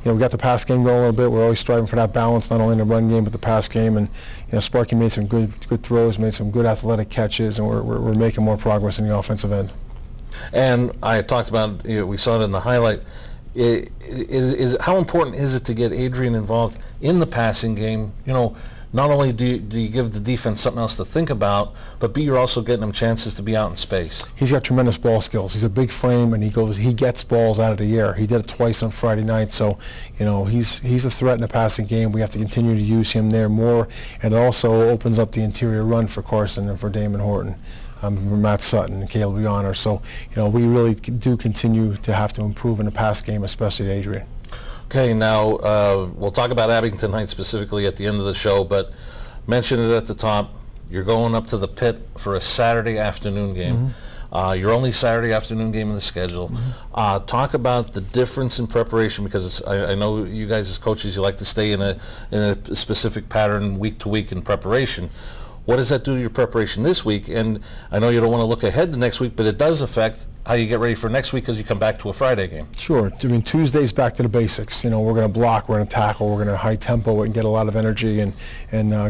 know, we got the pass game going a little bit. We're always striving for that balance, not only in the run game but the pass game, and you know, Sparky made some good throws, made some good athletic catches, and we're making more progress in the offensive end. And I talked about, you know, we saw it in the highlight, how important is it to get Adrian involved in the passing game? You know, not only do you give the defense something else to think about, but B, you're also getting him chances to be out in space. He's got tremendous ball skills. He's a big frame, and he gets balls out of the air. He did it twice on Friday night, so you know he's a threat in the passing game. We have to continue to use him there more, and it also opens up the interior run for Carson and for Damon Horton, for Matt Sutton and Caleb Yonner. So you know we really do continue to have to improve in the pass game, especially to Adrian. Okay, now we'll talk about Abington Heights specifically at the end of the show, but mention it at the top. You're going up to the Pit for a Saturday afternoon game. Your only Saturday afternoon game in the schedule. Talk about the difference in preparation, because I know you guys as coaches, you like to stay in a specific pattern week to week in preparation. What does that do to your preparation this week? And I know you don't want to look ahead to next week, but it does affect how you get ready for next week because you come back to a Friday game. Sure. I mean, Tuesday's back to the basics. You know, we're going to block, we're going to tackle, we're going to high tempo and get a lot of energy and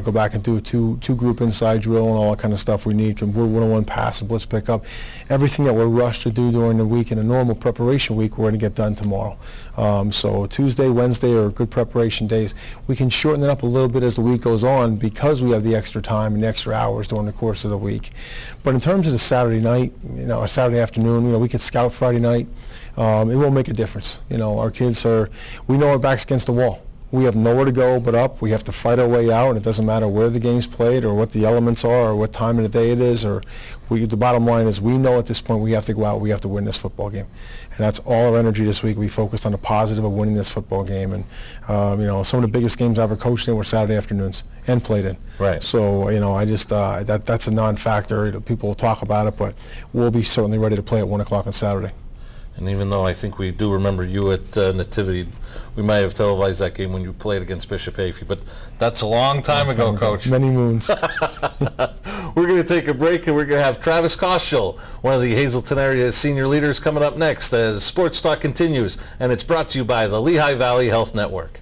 go back and do a two group inside drill and all that kind of stuff we need. We're one-on-one pass and blitz pickup. Everything that we're rushed to do during the week in a normal preparation week, we're going to get done tomorrow. So Tuesday, Wednesday are good preparation days. We can shorten it up a little bit as the week goes on because we have the extra time and the extra hours during the course of the week. But in terms of the Saturday night, you know, a Saturday afternoon, you know, we could scout Friday night. It won't make a difference. You know, our kids we know our back's against the wall. We have nowhere to go but up. We have to fight our way out, and it doesn't matter where the game's played or what the elements are or what time of the day it is. The bottom line is we know at this point we have to go out, we have to win this football game. And that's all our energy this week. We focused on the positive of winning this football game. And, you know, some of the biggest games I ever coached in were Saturday afternoons and played in. Right. So, you know, I just, that's a non-factor. People will talk about it, but we'll be certainly ready to play at 1 o'clock on Saturday. And even though I think we do remember you at Nativity, we might have televised that game when you played against Bishop Hayfie, but that's a long time ago, Coach. Many moons. We're going to take a break, and we're going to have Travis Koschel, one of the Hazleton area senior leaders, coming up next as Sports Talk continues, and it's brought to you by the Lehigh Valley Health Network.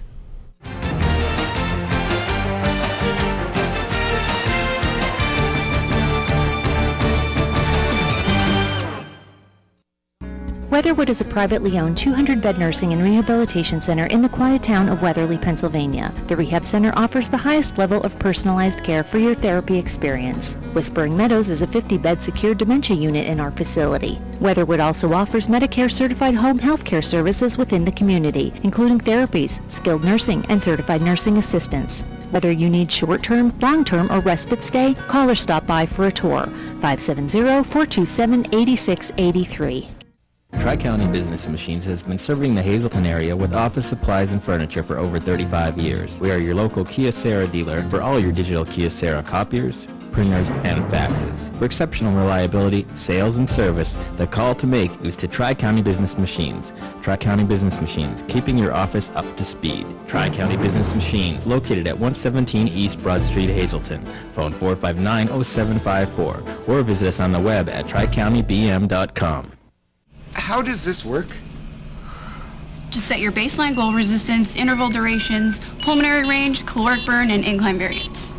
Weatherwood is a privately owned 200-bed nursing and rehabilitation center in the quiet town of Weatherly, Pennsylvania. The rehab center offers the highest level of personalized care for your therapy experience. Whispering Meadows is a 50-bed secure dementia unit in our facility. Weatherwood also offers Medicare-certified home health care services within the community, including therapies, skilled nursing, and certified nursing assistance. Whether you need short-term, long-term, or respite stay, call or stop by for a tour. 570-427-8683. Tri-County Business Machines has been serving the Hazleton area with office supplies and furniture for over 35 years. We are your local Kyocera dealer for all your digital Kyocera copiers, printers, and faxes. For exceptional reliability, sales, and service, the call to make is to Tri-County Business Machines. Tri-County Business Machines, keeping your office up to speed. Tri-County Business Machines, located at 117 East Broad Street, Hazleton. Phone 459-0754, or visit us on the web at tricountybm.com. How does this work? Just set your baseline goal resistance, interval durations, pulmonary range, caloric burn, and incline variance.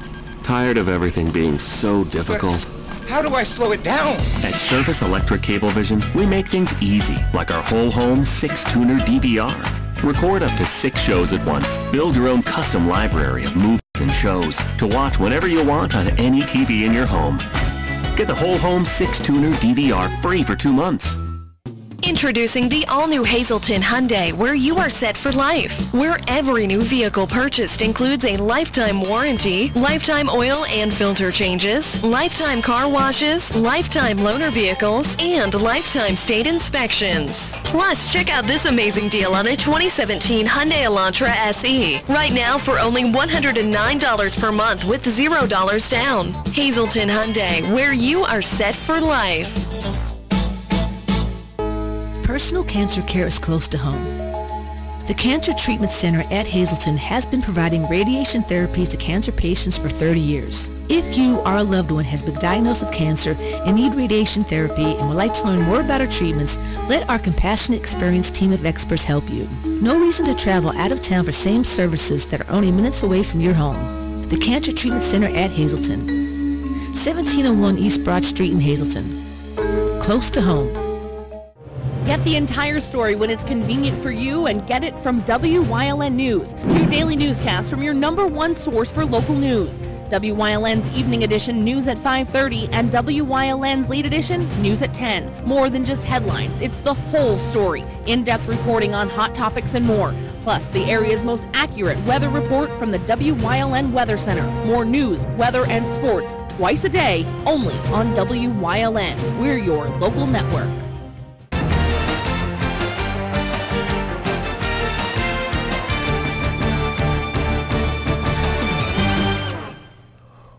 Tired of everything being so difficult? But how do I slow it down? At Service Electric Cablevision, we make things easy, like our whole home 6-tuner DVR. Record up to 6 shows at once. Build your own custom library of movies and shows to watch whenever you want on any TV in your home. Get the whole home 6-tuner DVR free for 2 months. Introducing the all-new Hazleton Hyundai, where you are set for life. Where every new vehicle purchased includes a lifetime warranty, lifetime oil and filter changes, lifetime car washes, lifetime loaner vehicles, and lifetime state inspections. Plus, check out this amazing deal on a 2017 Hyundai Elantra SE. Right now for only $109 per month with $0 down. Hazleton Hyundai, where you are set for life. Personal cancer care is close to home. The Cancer Treatment Center at Hazleton has been providing radiation therapies to cancer patients for 30 years. If you or a loved one has been diagnosed with cancer and need radiation therapy and would like to learn more about our treatments, let our compassionate, experienced team of experts help you. No reason to travel out of town for same services that are only minutes away from your home. The Cancer Treatment Center at Hazleton. 1701 East Broad Street in Hazleton. Close to home. Get the entire story when it's convenient for you and get it from WYLN News. 2 daily newscasts from your #1 source for local news. WYLN's Evening Edition News at 5:30 and WYLN's Late Edition News at 10. More than just headlines, it's the whole story. In-depth reporting on hot topics and more. Plus, the area's most accurate weather report from the WYLN Weather Center. More news, weather, and sports twice a day, only on WYLN. We're your local network.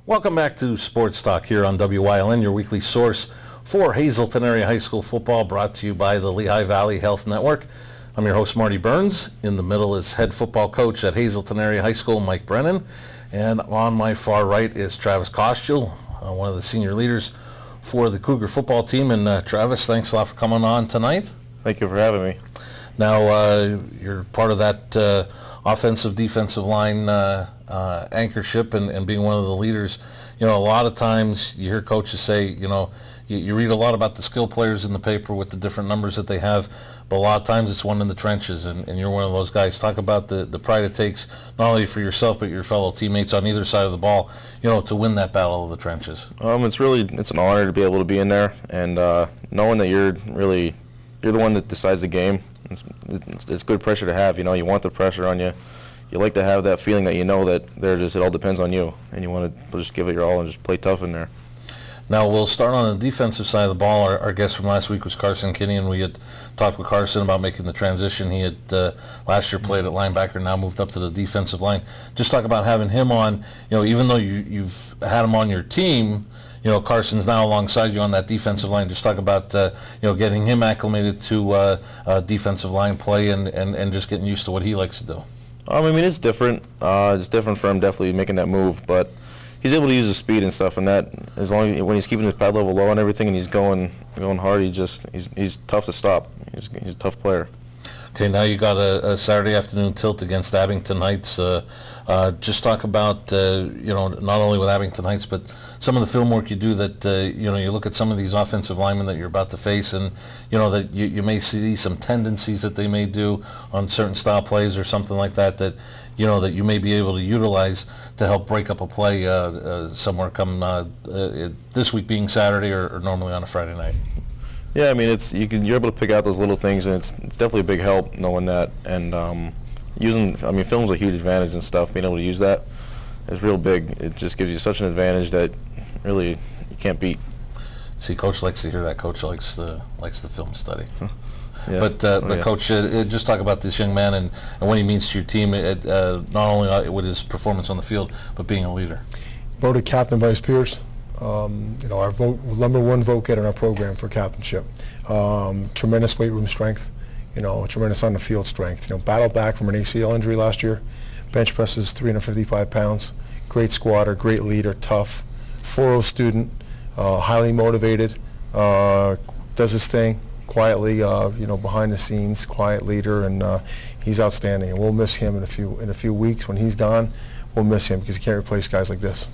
Welcome back to Sports Talk here on WYLN, your weekly source for Hazleton Area High School football, brought to you by the Lehigh Valley Health Network. I'm your host, Marty Burns. In the middle is head football coach at Hazleton Area High School, Mike Brennan. And on my far right is Travis Kostiel, one of the senior leaders for the Cougar football team. And Travis, thanks a lot for coming on tonight. Thank you for having me. Now, you're part of that offensive, defensive line anchorship and being one of the leaders. You know, a lot of times you hear coaches say, you know, you read a lot about the skill players in the paper with the different numbers that they have, but a lot of times it's one in the trenches, and you're one of those guys. Talk about the pride it takes, not only for yourself, but your fellow teammates on either side of the ball, you know, to win that battle of the trenches. It's an honor to be able to be in there, and knowing that you're the one that decides the game. It's good pressure to have. You know, you want the pressure on you. You like to have that feeling that you know that it all depends on you, and you want to just give it your all and just play tough in there. Now we'll start on the defensive side of the ball. Our guest from last week was Carson Kinney, and we had talked with Carson about making the transition. He had last year played at linebacker, now moved up to the defensive line. Just talk about having him on. You know, even though you've had him on your team, you know, Carson's now alongside you on that defensive line. Just talk about you know, getting him acclimated to defensive line play and just getting used to what he likes to do. I mean, it's different. It's different for him, definitely making that move, but he's able to use his speed and stuff, and that as long as when he's keeping his pad level low and everything, and he's going hard, he's tough to stop. He's a tough player. Okay, now you got a Saturday afternoon tilt against Abington Heights. Just talk about you know, not only with Abington Heights, but some of the film work you do that you know, you look at some of these offensive linemen that you're about to face, and you know that you may see some tendencies that they may do on certain style plays or something like that, that you know that you may be able to utilize to help break up a play somewhere come this week being Saturday or normally on a Friday night. Yeah, I mean, you're able to pick out those little things, and it's definitely a big help knowing that. And film's a huge advantage and stuff. Being able to use that is real big. It just gives you such an advantage that really you can't beat. See, Coach likes to hear that. Coach likes the film study. Yeah. But Coach, just talk about this young man and what he means to your team, not only with his performance on the field, but being a leader. Voted captain by his peers. You know, our #1 vote getter in our program for captainship. Tremendous weight room strength. You know, tremendous on the field strength. You know, battled back from an ACL injury last year. Bench presses 355 pounds. Great squatter, great leader, tough. 4.0 student, highly motivated. Does his thing quietly. You know, behind the scenes, quiet leader, and he's outstanding. And we'll miss him in a few weeks when he's gone. We'll miss him because you can't replace guys like this.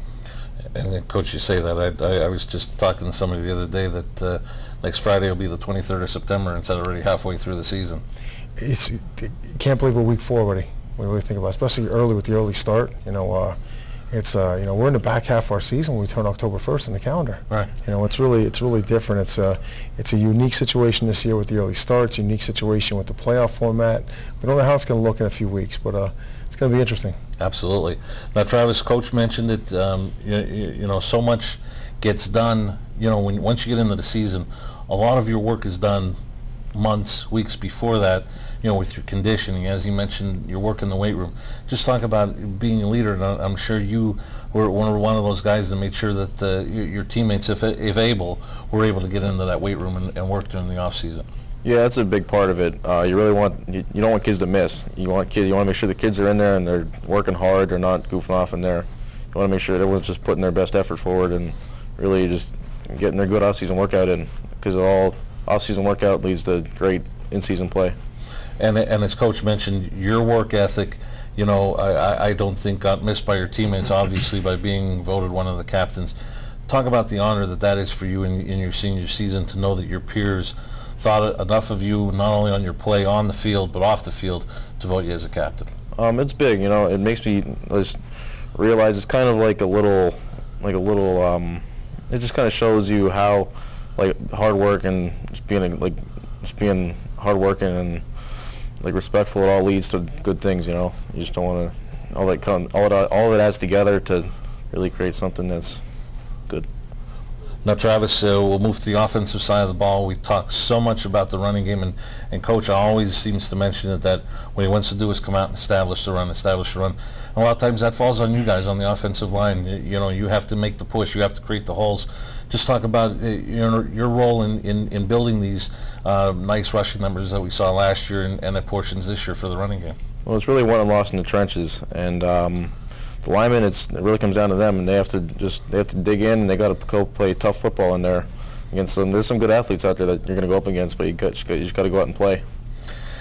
And Coach, you say that. I was just talking to somebody the other day that next Friday will be the 23rd of September instead of already halfway through the season. You can't believe we're week 4 already. When you really think about it, especially early with the early start. You know, it's you know, we're in the back half of our season when we turn October 1st in the calendar. Right. You know, it's really different. It's a unique situation this year with the early starts. Unique situation with the playoff format. We don't know how it's going to look in a few weeks, but it's going to be interesting. Absolutely. Now, Travis, Coach mentioned it. You know, so much gets done. You know, once you get into the season, a lot of your work is done months, weeks before that. You know, with your conditioning, as you mentioned, your work in the weight room. Just talk about being a leader, and I'm sure you were one of those guys that made sure that your teammates, if able, were able to get into that weight room and work during the off season. Yeah, that's a big part of it. You really you don't want kids to miss. You want to make sure the kids are in there and they're working hard. They're not goofing off in there. You want to make sure that everyone's just putting their best effort forward and really just getting their good off-season workout in, because all off-season workout leads to great in-season play. And as Coach mentioned, your work ethic, you know, I don't think got missed by your teammates, obviously, by being voted one of the captains. Talk about the honor that is for you in your senior season, to know that your peers thought enough of you, not only on your play on the field, but off the field, to vote you as a captain? It's big, you know. It makes me just realize it's kind of like a little, it just kind of shows you how, like, hard work and just being hardworking and like respectful, it all leads to good things, you know. You just don't want to, all of it adds together to really create something that's good. Now, Travis, we'll move to the offensive side of the ball. We talk so much about the running game, and Coach always seems to mention it, that what he wants to do is come out and establish the run. And a lot of times that falls on you guys on the offensive line. You know, you have to make the push. You have to create the holes. Just talk about your role in building these nice rushing numbers that we saw last year and at portions this year for the running game. Well, it's really won and lost in the trenches, and the linemen, it really comes down to them, and they have to dig in, and they got to go play tough football in there against them. There's some good athletes out there that you're going to go up against, but you just got to go out and play.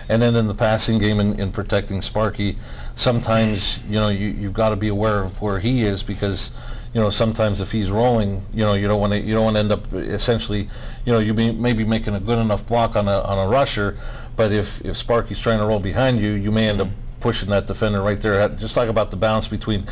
And then in the passing game, in protecting Sparky, sometimes you've got to be aware of where he is, because sometimes if he's rolling, you don't want to end up essentially, you may be making a good enough block on a rusher, but if Sparky's trying to roll behind you, you may end up pushing that defender right there. Just talk about the balance between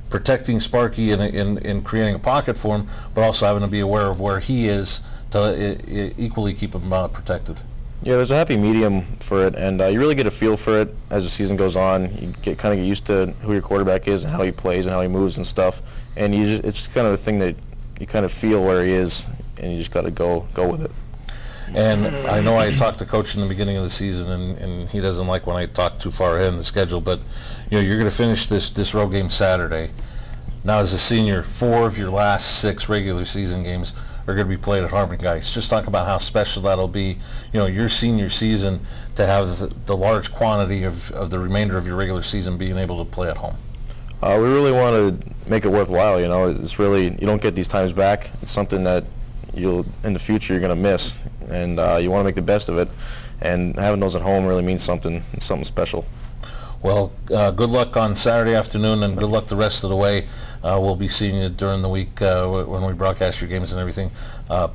protecting Sparky and creating a pocket for him, but also having to be aware of where he is to equally keep him protected. Yeah, there's a happy medium for it, and you really get a feel for it as the season goes on. You kind of get used to who your quarterback is and how he plays and how he moves and stuff, and it's just kind of a thing that you kind of feel where he is, and you just got to go with it. And I know I talked to Coach in the beginning of the season, and he doesn't like when I talk too far ahead in the schedule, but you're going to finish this road game Saturday. Now, as a senior, 4 of your last 6 regular season games are going to be played at Harmon Geist. Just talk about how special that'll be, your senior season, to have the large quantity of the remainder of your regular season being able to play at home. We really want to make it worthwhile. It's really, you don't get these times back. It's something that in the future you're going to miss, and you want to make the best of it, and having those at home really means something. It's something special. Well, good luck on Saturday afternoon, and good luck the rest of the way. We'll be seeing you during the week when we broadcast your games and everything.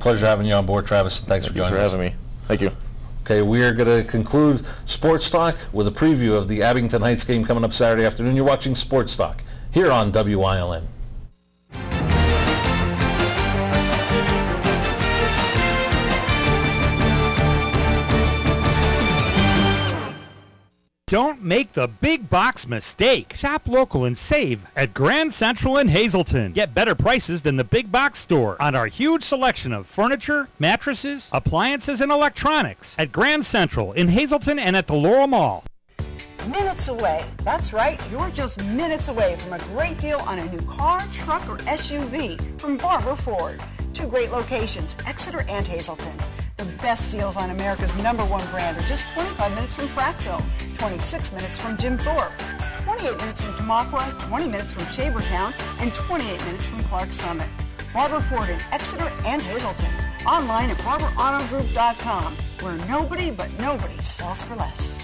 Pleasure having you on board, Travis, and thanks for joining us. Thanks for having me. Thank you. Okay, we are going to conclude Sports Talk with a preview of the Abington Heights game coming up Saturday afternoon. You're watching Sports Talk here on WILN. Don't make the big box mistake. Shop local and save at Grand Central in Hazleton. Get better prices than the big box store on our huge selection of furniture, mattresses, appliances, and electronics at Grand Central in Hazleton and at the Laurel Mall. Minutes away. That's right. You're just minutes away from a great deal on a new car, truck, or SUV from Barber Ford. 2 great locations, Exeter and Hazleton. The best deals on America's #1 brand are just 25 minutes from Frackville, 26 minutes from Jim Thorpe, 28 minutes from Tamaqua, 20 minutes from Shavertown, and 28 minutes from Clark Summit. Barber Ford in Exeter and Hazleton. Online at barberautogroup.com, where nobody but nobody sells for less.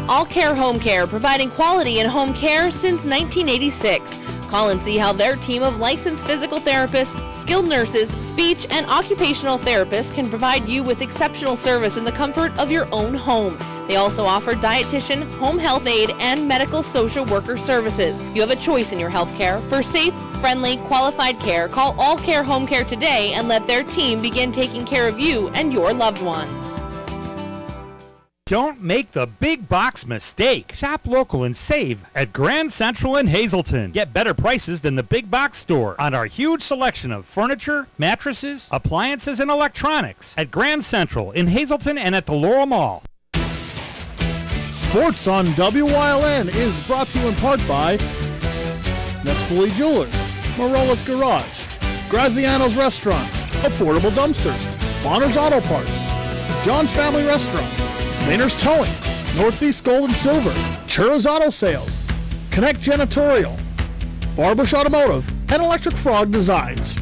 All Care Home Care, providing quality in home care since 1986. Call and see how their team of licensed physical therapists, skilled nurses, speech, and occupational therapists can provide you with exceptional service in the comfort of your own home. They also offer dietitian, home health aide, and medical social worker services. You have a choice in your health care. For safe, friendly, qualified care, call All Care Home Care today and let their team begin taking care of you and your loved ones. Don't make the big box mistake. Shop local and save at Grand Central in Hazleton. Get better prices than the big box store on our huge selection of furniture, mattresses, appliances, and electronics at Grand Central in Hazleton and at the Laurel Mall. Sports on WILN is brought to you in part by Nespoli Jewelers, Morola's Garage, Graziano's Restaurant, Affordable Dumpsters, Bonner's Auto Parts, John's Family Restaurant, Maynard's Towing, Northeast Gold and Silver, Churros Auto Sales, Connect Janitorial, Barbush Automotive, and Electric Frog Designs.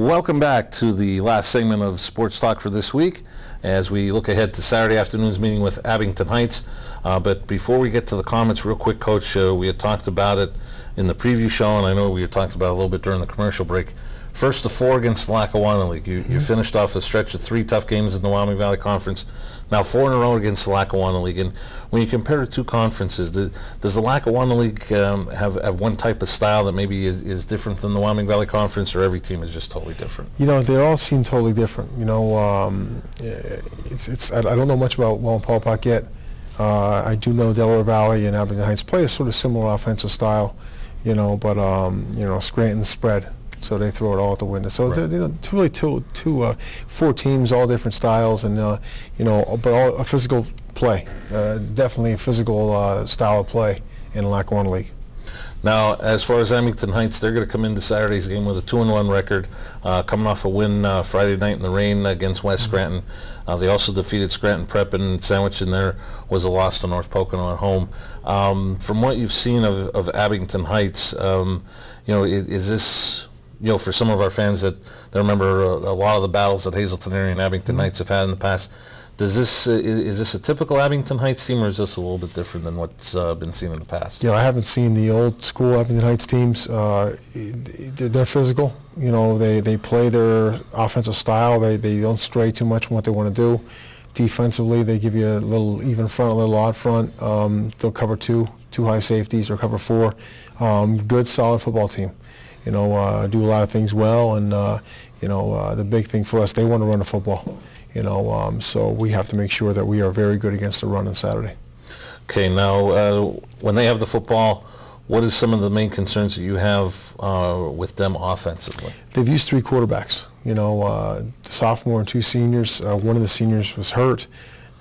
Welcome back to the last segment of Sports Talk for this week as we look ahead to Saturday afternoon's meeting with Abington Heights. But before we get to the comments, real quick, Coach, we had talked about it in the preview show, and I know we had talked about it a little bit during the commercial break. First, the 4 against the Lackawanna League. You finished off a stretch of 3 tough games in the Wyoming Valley Conference. Now 4 in a row against the Lackawanna League. And when you compare the two conferences, does the Lackawanna League have one type of style that maybe is different than the Wyoming Valley Conference, or every team is just totally different? You know, they all seem totally different. You know, I don't know much about Wallenpaupack yet. I do know Delaware Valley and Abington Heights play a sort of similar offensive style, you know, but you know, Scranton's spread, so they throw it all out the window. So right. Really two 4 teams, all different styles, and you know, but all a physical play. Definitely a physical style of play in the Lackawanna League. Now, as far as Abington Heights, they're going to come into Saturday's game with a 2-1 record, coming off a win Friday night in the rain against West Scranton. They also defeated Scranton Prep, and sandwiched in there was a loss to North Pocono at home. From what you've seen of Abington Heights, you know, is this, you know, for some of our fans that remember a lot of the battles that Hazleton area and Abington Heights have had in the past, is this a typical Abington Heights team, or is this a little bit different than what's been seen in the past? You know, I haven't seen the old school Abington Heights teams. They're physical. You know, they play their offensive style. They don't stray too much from what they want to do. Defensively, they give you a little even front, a little odd front. They'll cover two high safeties or cover 4. Good, solid football team. You know, do a lot of things well, and you know, the big thing for us, they want to run the football. You know, so we have to make sure that we are very good against the run on Saturday. Okay, now when they have the football, what is some of the main concerns that you have with them offensively? They've used 3 quarterbacks. You know, the sophomore and 2 seniors. One of the seniors was hurt.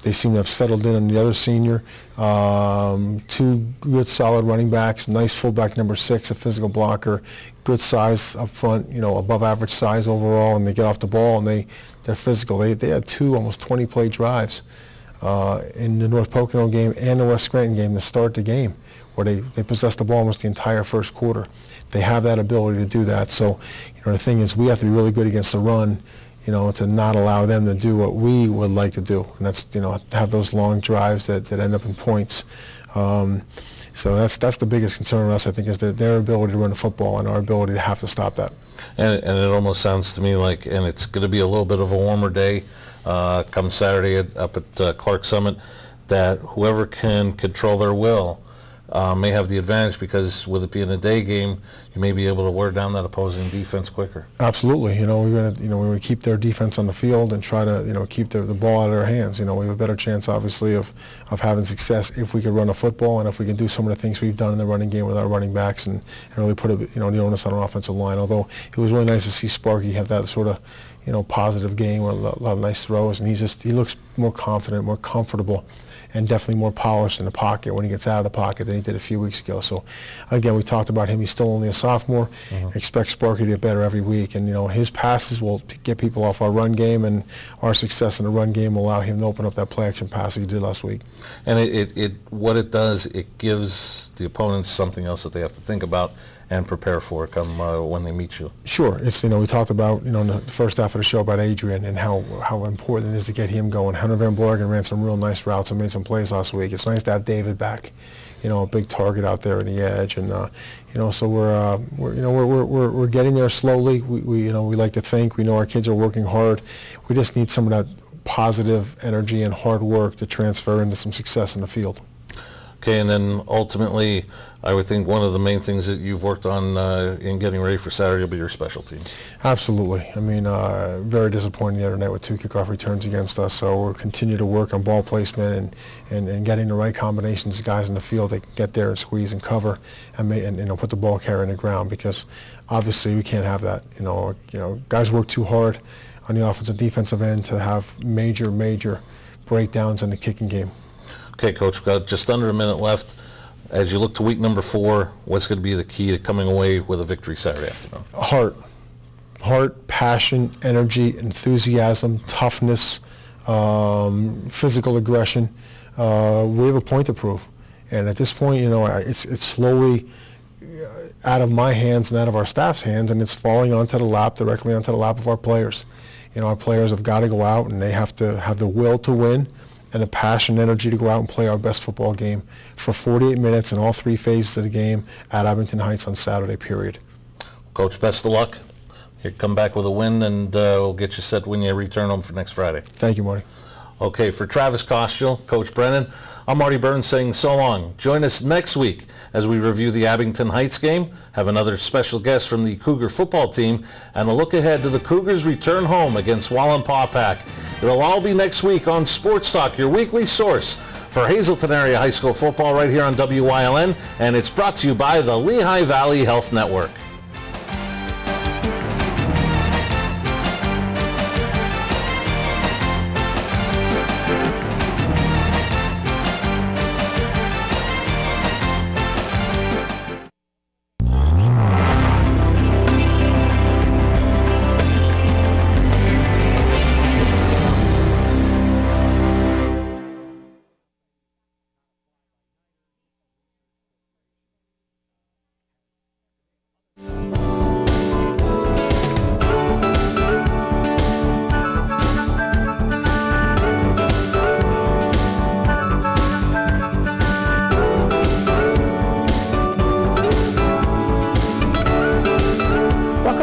They seem to have settled in on the other senior. 2 good, solid running backs. Nice fullback number 6, a physical blocker. Good size up front. You know, above average size overall, and they get off the ball and they're physical. They had 2 almost 20-play drives in the North Pocono game and the West Scranton game to start the game, where they possessed the ball almost the entire first quarter. They have that ability to do that. So, you know, the thing is, we have to be really good against the run, you know, to not allow them to do what we would like to do, and that's, you know, have those long drives that end up in points. So that's the biggest concern with us, I think, is their ability to run the football and our ability to have to stop that. And it almost sounds to me like, and it's going to be a little bit of a warmer day come Saturday up at Clark Summit, that whoever can control their will may have the advantage, because with it being a day game, you may be able to wear down that opposing defense quicker. Absolutely. You know, we're going to keep their defense on the field and try to, you know, keep the ball out of their hands. You know, we have a better chance, obviously, of having success if we could run a football, and if we can do some of the things we've done in the running game with our running backs, and really put the onus on our offensive line. Although it was really nice to see Sparky have that sort of, you know, positive game with a lot of nice throws, and he looks more confident, more comfortable, and definitely more polished in the pocket when he gets out of the pocket than he did a few weeks ago. So, again, we talked about him. He's still only a sophomore. Expect Sparky to get better every week. And, you know, his passes will get people off our run game, and our success in the run game will allow him to open up that play-action pass that he did last week. And what it does, it gives the opponents something else that they have to think about and prepare for come when they meet you. Sure. It's, you know, we talked about, you know, in the first half of the show about Adrian and how important it is to get him going. Hunter Van Borgen ran some real nice routes and made some plays last week. It's nice to have David back, you know, a big target out there in the edge, and you know, so we're getting there slowly. We you know, we like to think, we know our kids are working hard. We just need some of that positive energy and hard work to transfer into some success in the field. Okay, and then ultimately, I would think one of the main things that you've worked on in getting ready for Saturday will be your special teams. Absolutely. I mean, very disappointing the other night with 2 kickoff returns against us, so we'll continue to work on ball placement and getting the right combinations of guys in the field that get there and squeeze and cover and you know, put the ball carrier in the ground, because obviously we can't have that. You know, guys work too hard on the offensive defensive end to have major breakdowns in the kicking game. Okay, Coach, we've got just under a minute left. As you look to week number 4, what's going to be the key to coming away with a victory Saturday afternoon? Heart, passion, energy, enthusiasm, toughness, physical aggression. We have a point to prove, and at this point, you know, it's slowly out of my hands and out of our staff's hands, and it's falling onto the lap, directly onto the lap of our players. Our players have got to go out, and they have to have the will to win and the passion and energy to go out and play our best football game for 48 minutes in all 3 phases of the game at Abington Heights on Saturday, period. Coach, best of luck. You come back with a win, and we'll get you set when you return home for next Friday. Thank you, Marty. Okay, for Travis Kostiel, Coach Brennan, I'm Marty Burns saying so long. Join us next week as we review the Abington Heights game, have another special guest from the Cougar football team, and a look ahead to the Cougars' return home against Wallenpaupack. It'll all be next week on Sports Talk, your weekly source for Hazleton Area High School football right here on WYLN, and it's brought to you by the Lehigh Valley Health Network.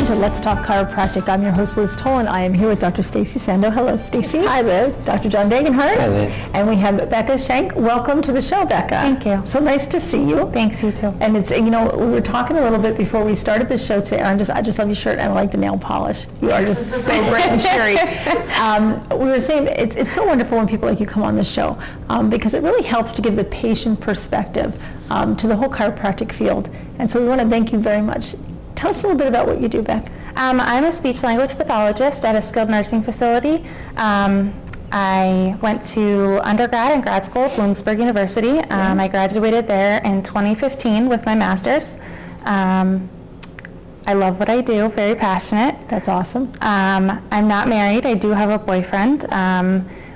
Let's Talk Chiropractic. I'm your host, Liz Toll, and I am here with Dr. Stacy Sando. Hello, Stacy. Hi, Liz. Dr. John Dagenhart. Hi, Liz. And we have Becca Schenk. Welcome to the show, Becca. Thank you. So nice to see you. Thanks, you too. And it's, we were talking a little bit before we started the show today, and I just love your shirt, and I like the nail polish. You are just so bright and cheery. We were saying it's so wonderful when people like you come on the show because it really helps to give the patient perspective to the whole chiropractic field. And so we want to thank you very much. Tell us a little bit about what you do, Beck. I'm a speech-language pathologist at a skilled nursing facility. I went to undergrad and grad school at Bloomsburg University. I graduated there in 2015 with my master's. I love what I do, very passionate. That's awesome. I'm not married. I do have a boyfriend.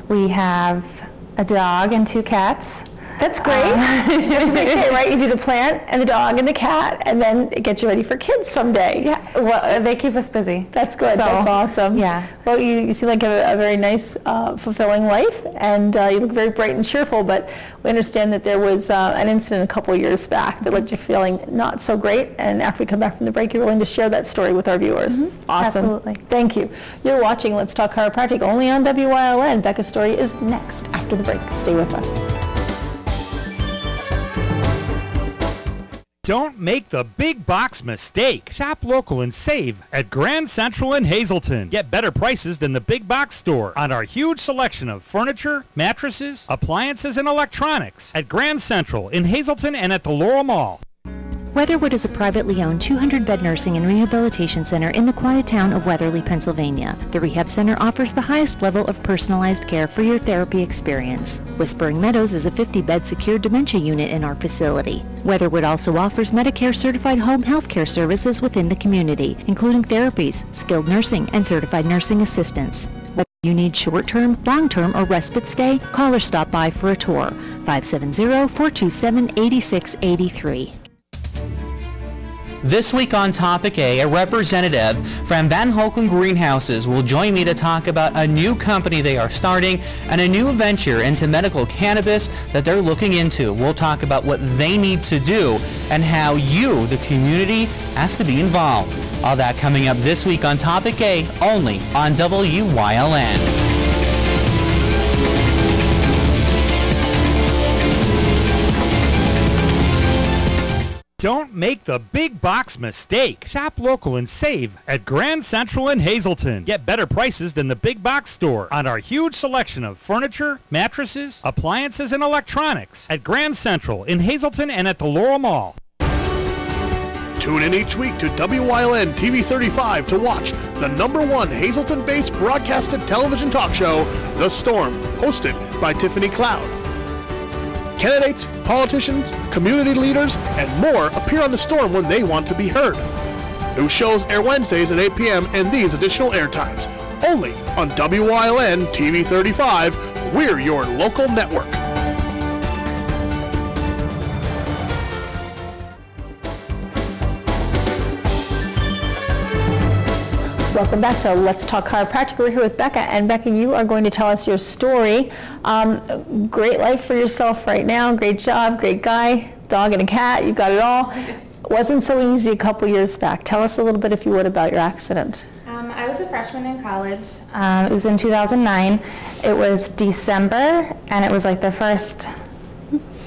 We have a dog and 2 cats. That's great. That's what they say, right? You do the plant and the dog and the cat, and then it gets you ready for kids someday. Yeah, well, they keep us busy. That's good. So, that's awesome. Yeah. Well, you seem like a very nice, fulfilling life, and you look very bright and cheerful, but we understand that there was an incident a couple years back that led you feeling not so great, and after we come back from the break, you're willing to share that story with our viewers. Mm-hmm. Awesome. Absolutely. Thank you. You're watching Let's Talk Chiropractic only on WYLN. Becca's story is next after the break. Stay with us. Don't make the big box mistake. Shop local and save at Grand Central in Hazleton. Get better prices than the big box store on our huge selection of furniture, mattresses, appliances, and electronics at Grand Central in Hazleton and at the Laurel Mall. Weatherwood is a privately owned 200-bed nursing and rehabilitation center in the quiet town of Weatherly, Pennsylvania. The rehab center offers the highest level of personalized care for your therapy experience. Whispering Meadows is a 50-bed secure dementia unit in our facility. Weatherwood also offers Medicare-certified home health care services within the community, including therapies, skilled nursing, and certified nursing assistants. Whether you need short-term, long-term, or respite stay, call or stop by for a tour. 570-427-8683. This week on Topic A representative from Van Holken Greenhouses will join me to talk about a new company they are starting and a new venture into medical cannabis that they're looking into. We'll talk about what they need to do and how you, the community, has to be involved. All that coming up this week on Topic A, only on WYLN. Don't make the big box mistake. Shop local and save at Grand Central in Hazleton. Get better prices than the big box store on our huge selection of furniture, mattresses, appliances, and electronics at Grand Central in Hazleton and at the Laurel Mall. Tune in each week to WYLN TV 35 to watch the #1 Hazleton-based broadcasted television talk show, The Storm, hosted by Tiffany Cloud. Candidates, politicians, community leaders, and more appear on The Storm when they want to be heard. New shows air Wednesdays at 8 p.m. and these additional airtimes. Only on WYLN TV 35. We're your local network. Welcome back to Let's Talk Chiropractic. We're here with Becca, and Becca, you are going to tell us your story. Great life for yourself right now. Great job, great guy, dog and a cat. You've got it all. Wasn't so easy a couple years back. Tell us a little bit, if you would, about your accident. I was a freshman in college. It was in 2009. It was December, and it was like the first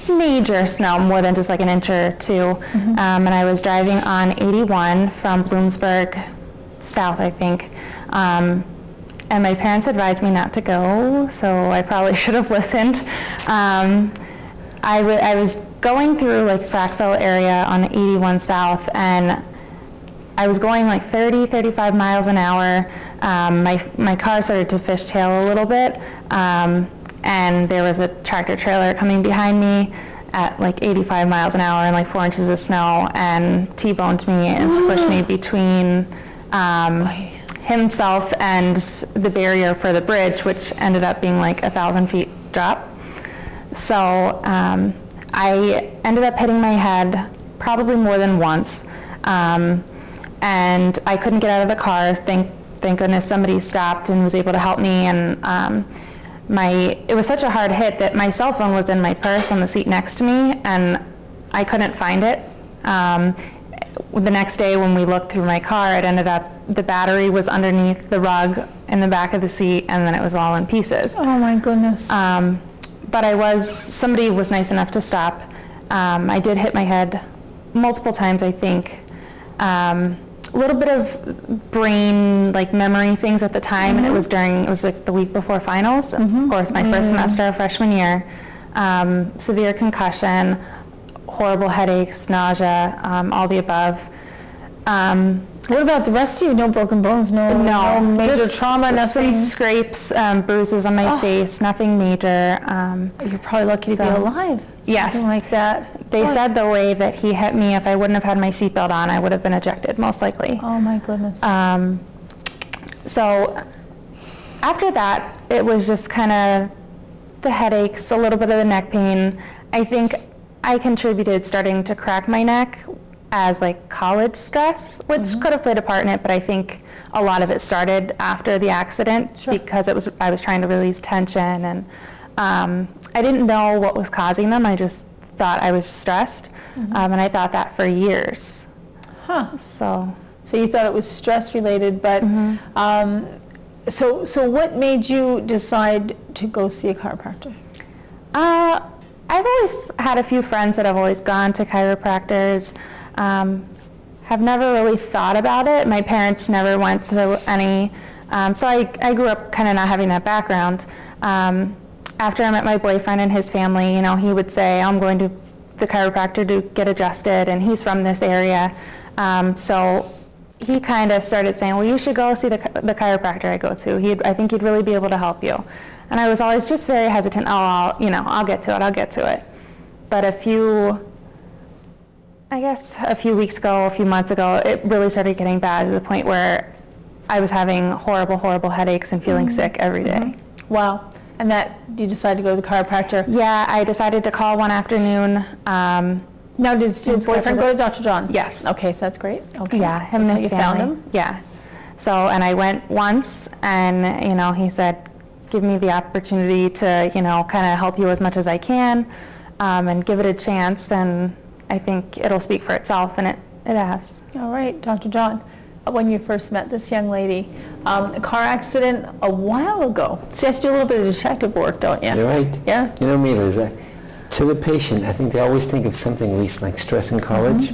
major snow, more than just like an inch or two. And I was driving on 81 from Bloomsburg south, I think. And my parents advised me not to go, so I probably should have listened. I was going through like Frackville area on 81 south, and I was going like 30, 35 miles an hour. My car started to fishtail a little bit, and there was a tractor trailer coming behind me at like 85 miles an hour and like 4 inches of snow, and T-boned me and squished me between himself and the barrier for the bridge, which ended up being like 1,000 feet drop. So I ended up hitting my head probably more than once, and I couldn't get out of the car. Thank goodness somebody stopped and was able to help me. And it was such a hard hit that my cell phone was in my purse on the seat next to me, and I couldn't find it. The next day when we looked through my car, it ended up, the battery was underneath the rug in the back of the seat, and then it was all in pieces. Oh my goodness. But somebody was nice enough to stop. I did hit my head multiple times, I think. A little bit of brain, like memory things at the time, and it was like the week before finals. Of course, my first semester of freshman year. Severe concussion, horrible headaches, nausea, all the above. What about the rest of you? No broken bones, no major trauma, nothing? Some scrapes, bruises on my face, nothing major. You're probably lucky to be alive. Yes. Something like that. They said the way that he hit me, if I wouldn't have had my seatbelt on, I would have been ejected, most likely. Oh my goodness. So after that, it was just kind of the headaches, a little bit of the neck pain. I think I contributed starting to crack my neck as like college stress, which could have played a part in it, but I think a lot of it started after the accident because I was trying to release tension, and I didn't know what was causing them. I just thought I was stressed, and I thought that for years. So you thought it was stress related, but so what made you decide to go see a chiropractor? I've always had a few friends that have always gone to chiropractors. Have never really thought about it. My parents never went to any, so I grew up kind of not having that background. After I met my boyfriend and his family, you know, he would say, I'm going to the chiropractor to get adjusted, and he's from this area. So he kind of started saying, well, you should go see the chiropractor I go to. I think he'd really be able to help you. And I was always just very hesitant. Oh, I'll get to it. But a few weeks ago, a few months ago, it really started getting bad to the point where I was having horrible, horrible headaches and feeling sick every day. Wow. And you decided to go to the chiropractor? Yeah, I decided to call one afternoon. Now, did your boyfriend go to Dr. John? Yes. Okay, so that's great. Okay. Yeah, him and his family. Found him? Yeah. So, and I went once, and, you know, he said, give me the opportunity to, you know, kind of help you as much as I can, and give it a chance, and I think it'll speak for itself, and it has. All right, Dr. John, when you first met this young lady, a car accident a while ago. So you have to do a little bit of detective work, don't you? You're right. Yeah. You know me, Liz. To the patient, I think they always think of something recent, like stress in college.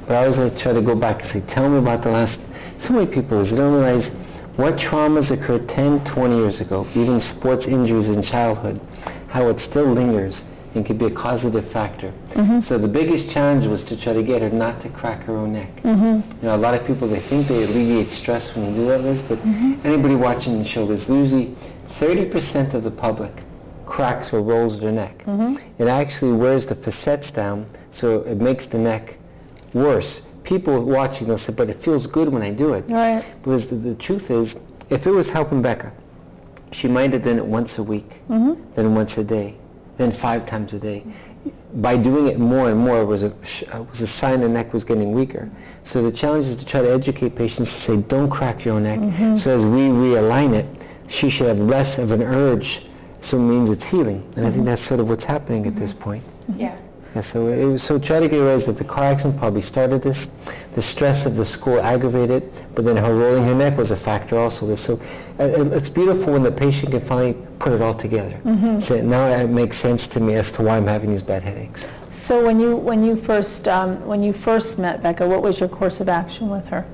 But I always try to go back and say, tell me about the last. So many people, they don't realize what traumas occurred 10, 20 years ago, even sports injuries in childhood, how it still lingers and could be a causative factor. So the biggest challenge was to try to get her not to crack her own neck. You know, a lot of people, they think they alleviate stress when you do that, Liz, but anybody watching the show, there's usually 30% of the public cracks or rolls their neck. It actually wears the facets down, so it makes the neck worse. People watching will say, but it feels good when I do it. Right. Because the truth is, if it was helping Becca, she might have done it once a week, then once a day, then 5 times a day. by doing it more and more was a sign the neck was getting weaker. So the challenge is to try to educate patients to say, don't crack your own neck. So as we realign it, she should have less of an urge, so it means it's healing. And I think that's sort of what's happening at this point. Yeah. Yeah, so try to get realized that the car accident probably started this, the stress of the school aggravated, but then her rolling her neck was a factor also. So it's beautiful when the patient can finally put it all together. So now it makes sense to me as to why I'm having these bad headaches. So when you first met Becca, what was your course of action with her?